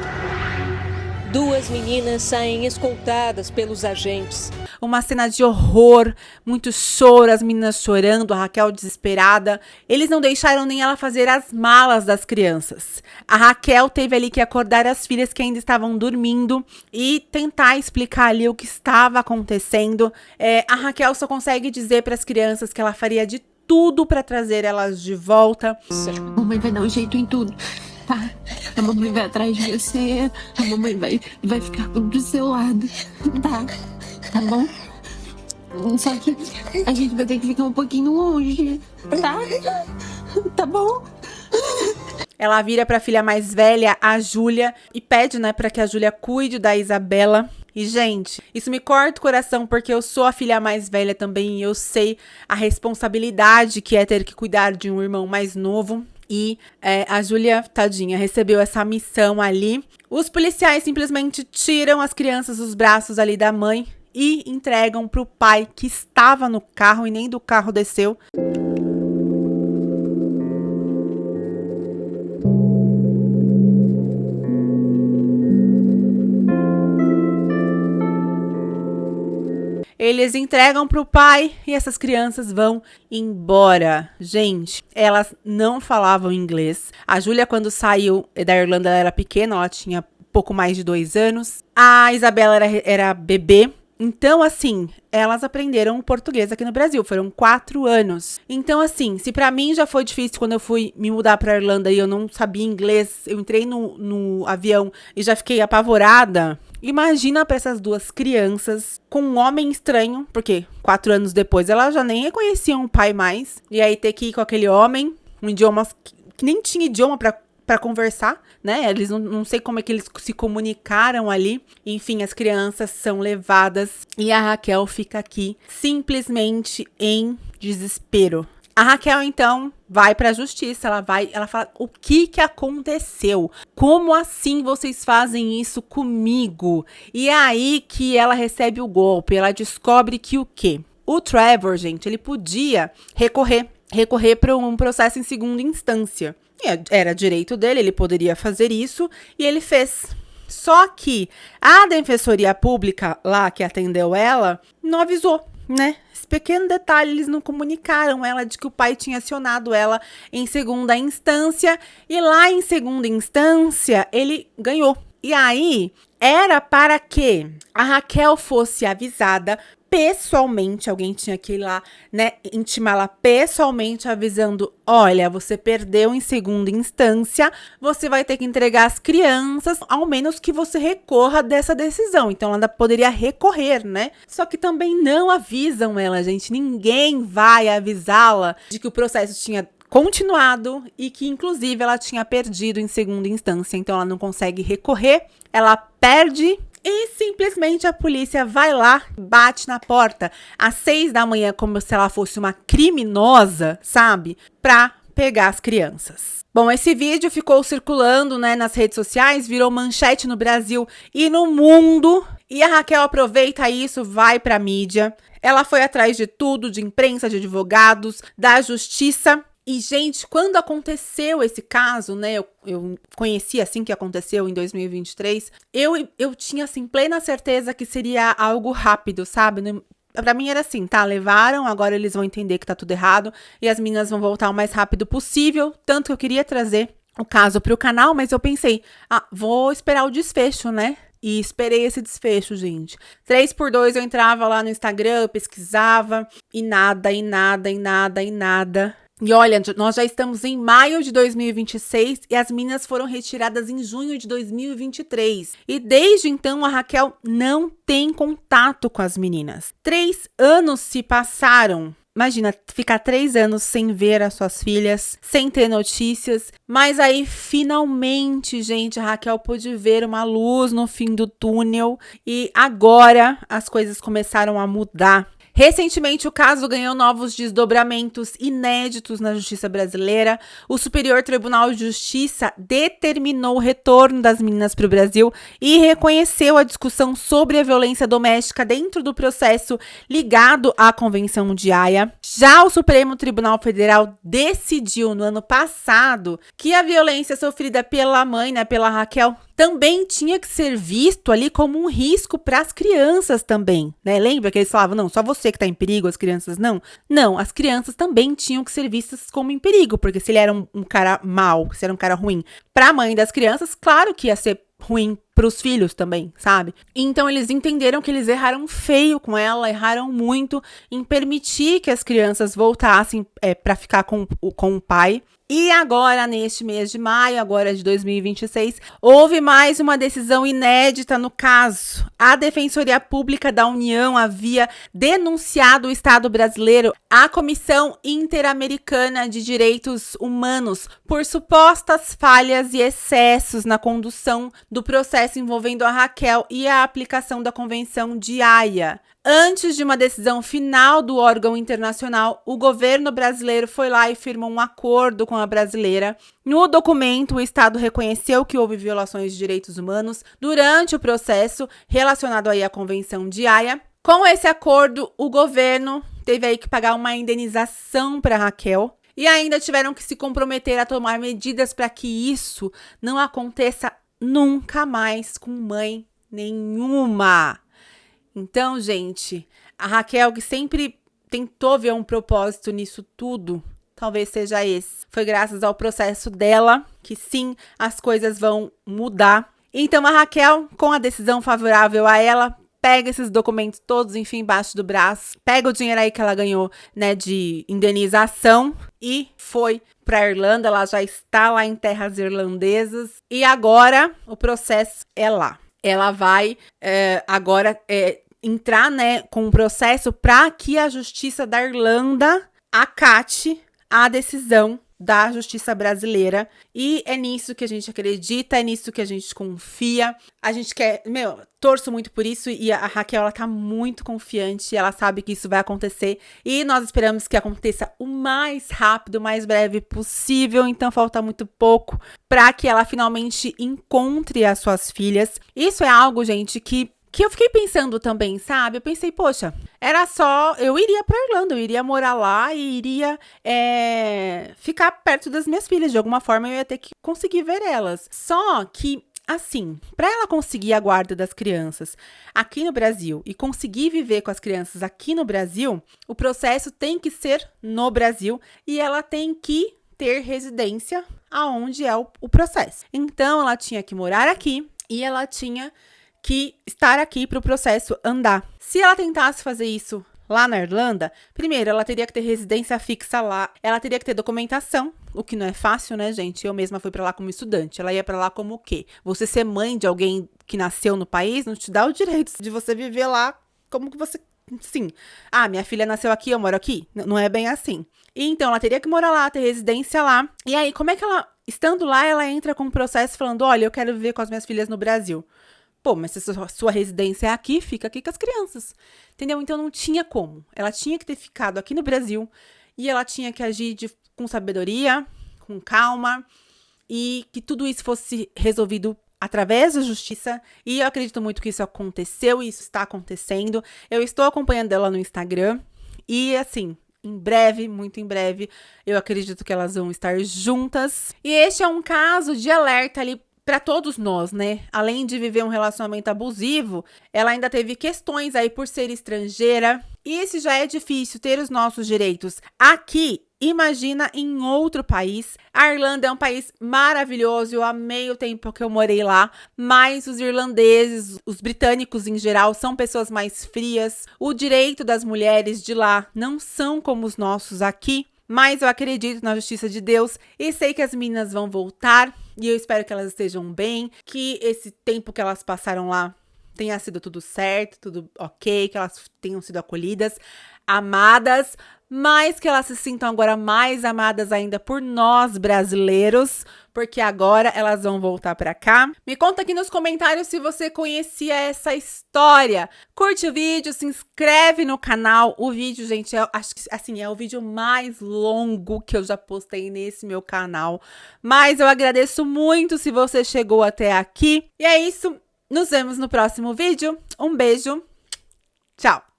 2 meninas saem escoltadas pelos agentes. Uma cena de horror, muito choro, as meninas chorando, a Raquel desesperada. Eles não deixaram nem ela fazer as malas das crianças. A Raquel teve ali que acordar as filhas que ainda estavam dormindo e tentar explicar ali o que estava acontecendo. A Raquel só consegue dizer para as crianças que ela faria de tudo para trazer elas de volta. Mamãe vai dar um jeito em tudo. Tá, a mamãe vai atrás de você, a mamãe vai ficar do seu lado, tá bom? Só que a gente vai ter que ficar um pouquinho longe, tá bom? Ela vira para a filha mais velha, a Júlia, e pede, né, para que a Júlia cuide da Isabela. E, gente, isso me corta o coração porque eu sou a filha mais velha também e eu sei a responsabilidade que é ter que cuidar de um irmão mais novo. E a Júlia, tadinha, recebeu essa missão ali. Os policiais simplesmente tiram as crianças dos braços ali da mãe e entregam pro pai que estava no carro e nem do carro desceu. Eles entregam pro pai e essas crianças vão embora. Gente, elas não falavam inglês. A Júlia, quando saiu da Irlanda, ela era pequena, ela tinha pouco mais de 2 anos. A Isabela era bebê. Então, assim, elas aprenderam português aqui no Brasil. Foram 4 anos. Então, assim, se pra mim já foi difícil quando eu fui me mudar pra Irlanda e eu não sabia inglês, eu entrei no avião e já fiquei apavorada. Imagina pra essas 2 crianças com um homem estranho, porque 4 anos depois elas já nem reconheciam o pai mais. E aí ter que ir com aquele homem, um idioma que nem tinha idioma pra conversar, né? Eles não sei como é que eles se comunicaram ali. Enfim, as crianças são levadas e a Raquel fica aqui simplesmente em desespero. A Raquel, então, vai pra justiça, ela fala, o que aconteceu? Como assim vocês fazem isso comigo? E é aí que ela recebe o golpe, ela descobre que o quê? O Trevor, gente, ele podia recorrer para um processo em segunda instância. Era direito dele, ele poderia fazer isso, e ele fez. Só que a Defensoria Pública lá que atendeu ela não avisou, né? Esse pequeno detalhe, eles não comunicaram ela de que o pai tinha acionado ela em segunda instância. E lá em segunda instância, ele ganhou. E aí, era para que a Raquel fosse avisada pessoalmente, alguém tinha que ir lá, né, intimá-la pessoalmente, avisando, olha, você perdeu em segunda instância, você vai ter que entregar as crianças, ao menos que você recorra dessa decisão. Então, ela ainda poderia recorrer, né? Só que também não avisam ela, gente, ninguém vai avisá-la de que o processo tinha continuado e que, inclusive, ela tinha perdido em segunda instância. Então, ela não consegue recorrer, ela perde. E simplesmente a polícia vai lá, bate na porta às 6 da manhã, como se ela fosse uma criminosa, sabe? Pra pegar as crianças. Bom, esse vídeo ficou circulando, né, nas redes sociais, virou manchete no Brasil e no mundo. E a Raquel aproveita isso, vai pra mídia. Ela foi atrás de tudo, de imprensa, de advogados, da justiça. E, gente, quando aconteceu esse caso, né, eu conheci assim que aconteceu em 2023, eu tinha, assim, plena certeza que seria algo rápido, sabe? pra mim era assim, tá? Levaram, agora eles vão entender que tá tudo errado e as meninas vão voltar o mais rápido possível. Tanto que eu queria trazer o caso pro canal, mas eu pensei, vou esperar o desfecho, né? E esperei esse desfecho, gente. 3x2 eu entrava lá no Instagram, eu pesquisava e nada, e nada, e nada, e nada. E olha, nós já estamos em maio de 2026 e as meninas foram retiradas em junho de 2023. E desde então a Raquel não tem contato com as meninas. 3 anos se passaram. Imagina, ficar 3 anos sem ver as suas filhas, sem ter notícias. Mas aí, finalmente, gente, a Raquel pôde ver uma luz no fim do túnel. E agora as coisas começaram a mudar. Recentemente, o caso ganhou novos desdobramentos inéditos na justiça brasileira. O Superior Tribunal de Justiça determinou o retorno das meninas para o Brasil e reconheceu a discussão sobre a violência doméstica dentro do processo ligado à Convenção de Haia. Já o Supremo Tribunal Federal decidiu no ano passado que a violência sofrida pela mãe, pela Raquel, também tinha que ser visto ali como um risco para as crianças também, né? Lembra que eles falavam, não, só você que tá em perigo, as crianças não? Não, as crianças também tinham que ser vistas como em perigo, porque se ele era um cara mau, se era um cara ruim para a mãe das crianças, claro que ia ser ruim para os filhos também, sabe? Então eles entenderam que eles erraram feio com ela, erraram muito em permitir que as crianças voltassem para ficar com o pai. E agora, neste mês de maio, agora de 2026, houve mais uma decisão inédita no caso. A Defensoria Pública da União havia denunciado o Estado brasileiro à Comissão Interamericana de Direitos Humanos por supostas falhas e excessos na condução do processo envolvendo a Raquel e a aplicação da Convenção de Haia. Antes de uma decisão final do órgão internacional, o governo brasileiro foi lá e firmou um acordo com a brasileira. No documento, o Estado reconheceu que houve violações de direitos humanos durante o processo relacionado aí à Convenção de Haia. Com esse acordo, o governo teve aí que pagar uma indenização para Raquel e ainda tiveram que se comprometer a tomar medidas para que isso não aconteça nunca mais com mãe nenhuma. Então, gente, a Raquel, que sempre tentou ver um propósito nisso tudo, talvez seja esse. Foi graças ao processo dela que, sim, as coisas vão mudar. Então, a Raquel, com a decisão favorável a ela, pega esses documentos todos, enfim, embaixo do braço, pega o dinheiro aí que ela ganhou, né, de indenização e foi para Irlanda. Ela já está lá em terras irlandesas e agora o processo é lá. Ela vai agora entrar, né, com um processo para que a Justiça da Irlanda acate a decisão da Justiça brasileira. E é nisso que a gente acredita, é nisso que a gente confia. A gente quer, torço muito por isso e a Raquel, ela tá muito confiante, ela sabe que isso vai acontecer e nós esperamos que aconteça o mais rápido, o mais breve possível. Então falta muito pouco para que ela finalmente encontre as suas filhas. Isso é algo, gente, que eu fiquei pensando também, sabe? Eu pensei, poxa, era só... Eu iria pra Irlanda, eu iria morar lá e iria ficar perto das minhas filhas. De alguma forma, eu ia ter que conseguir ver elas. Só que, assim, pra ela conseguir a guarda das crianças aqui no Brasil e conseguir viver com as crianças aqui no Brasil, o processo tem que ser no Brasil e ela tem que ter residência aonde é o processo. Então, ela tinha que morar aqui e ela tinha que estar aqui para o processo andar. Se ela tentasse fazer isso lá na Irlanda, primeiro, ela teria que ter residência fixa lá, ela teria que ter documentação, o que não é fácil, né, gente? Eu mesma fui para lá como estudante, ela ia para lá como o quê? Você ser mãe de alguém que nasceu no país não te dá o direito de você viver lá como que você... Sim. Minha filha nasceu aqui, eu moro aqui? Não é bem assim. E então, ela teria que morar lá, ter residência lá. E aí, como é que ela, estando lá, ela entra com um processo falando, olha, eu quero viver com as minhas filhas no Brasil. Pô, mas se a sua residência é aqui, fica aqui com as crianças, entendeu? Então não tinha como. Ela tinha que ter ficado aqui no Brasil e ela tinha que agir com sabedoria, com calma e que tudo isso fosse resolvido através da justiça. E eu acredito muito que isso aconteceu e isso está acontecendo. Eu estou acompanhando ela no Instagram e, assim, em breve, muito em breve, eu acredito que elas vão estar juntas. E este é um caso de alerta ali para todos nós, né? Além de viver um relacionamento abusivo, ela ainda teve questões aí por ser estrangeira. E se já é difícil ter os nossos direitos aqui, imagina em outro país. A Irlanda é um país maravilhoso, eu amei o tempo que eu morei lá, mas os irlandeses, os britânicos em geral, são pessoas mais frias. O direito das mulheres de lá não são como os nossos aqui. Mas eu acredito na justiça de Deus e sei que as meninas vão voltar e eu espero que elas estejam bem, que esse tempo que elas passaram lá tenha sido tudo certo, tudo ok, que elas tenham sido acolhidas, amadas, mas que elas se sintam agora mais amadas ainda por nós brasileiros, porque agora elas vão voltar pra cá. Me conta aqui nos comentários se você conhecia essa história. Curte o vídeo, se inscreve no canal. O vídeo, gente, acho que assim, é o vídeo mais longo que eu já postei nesse meu canal. Mas eu agradeço muito se você chegou até aqui. E é isso, nos vemos no próximo vídeo. Um beijo, tchau!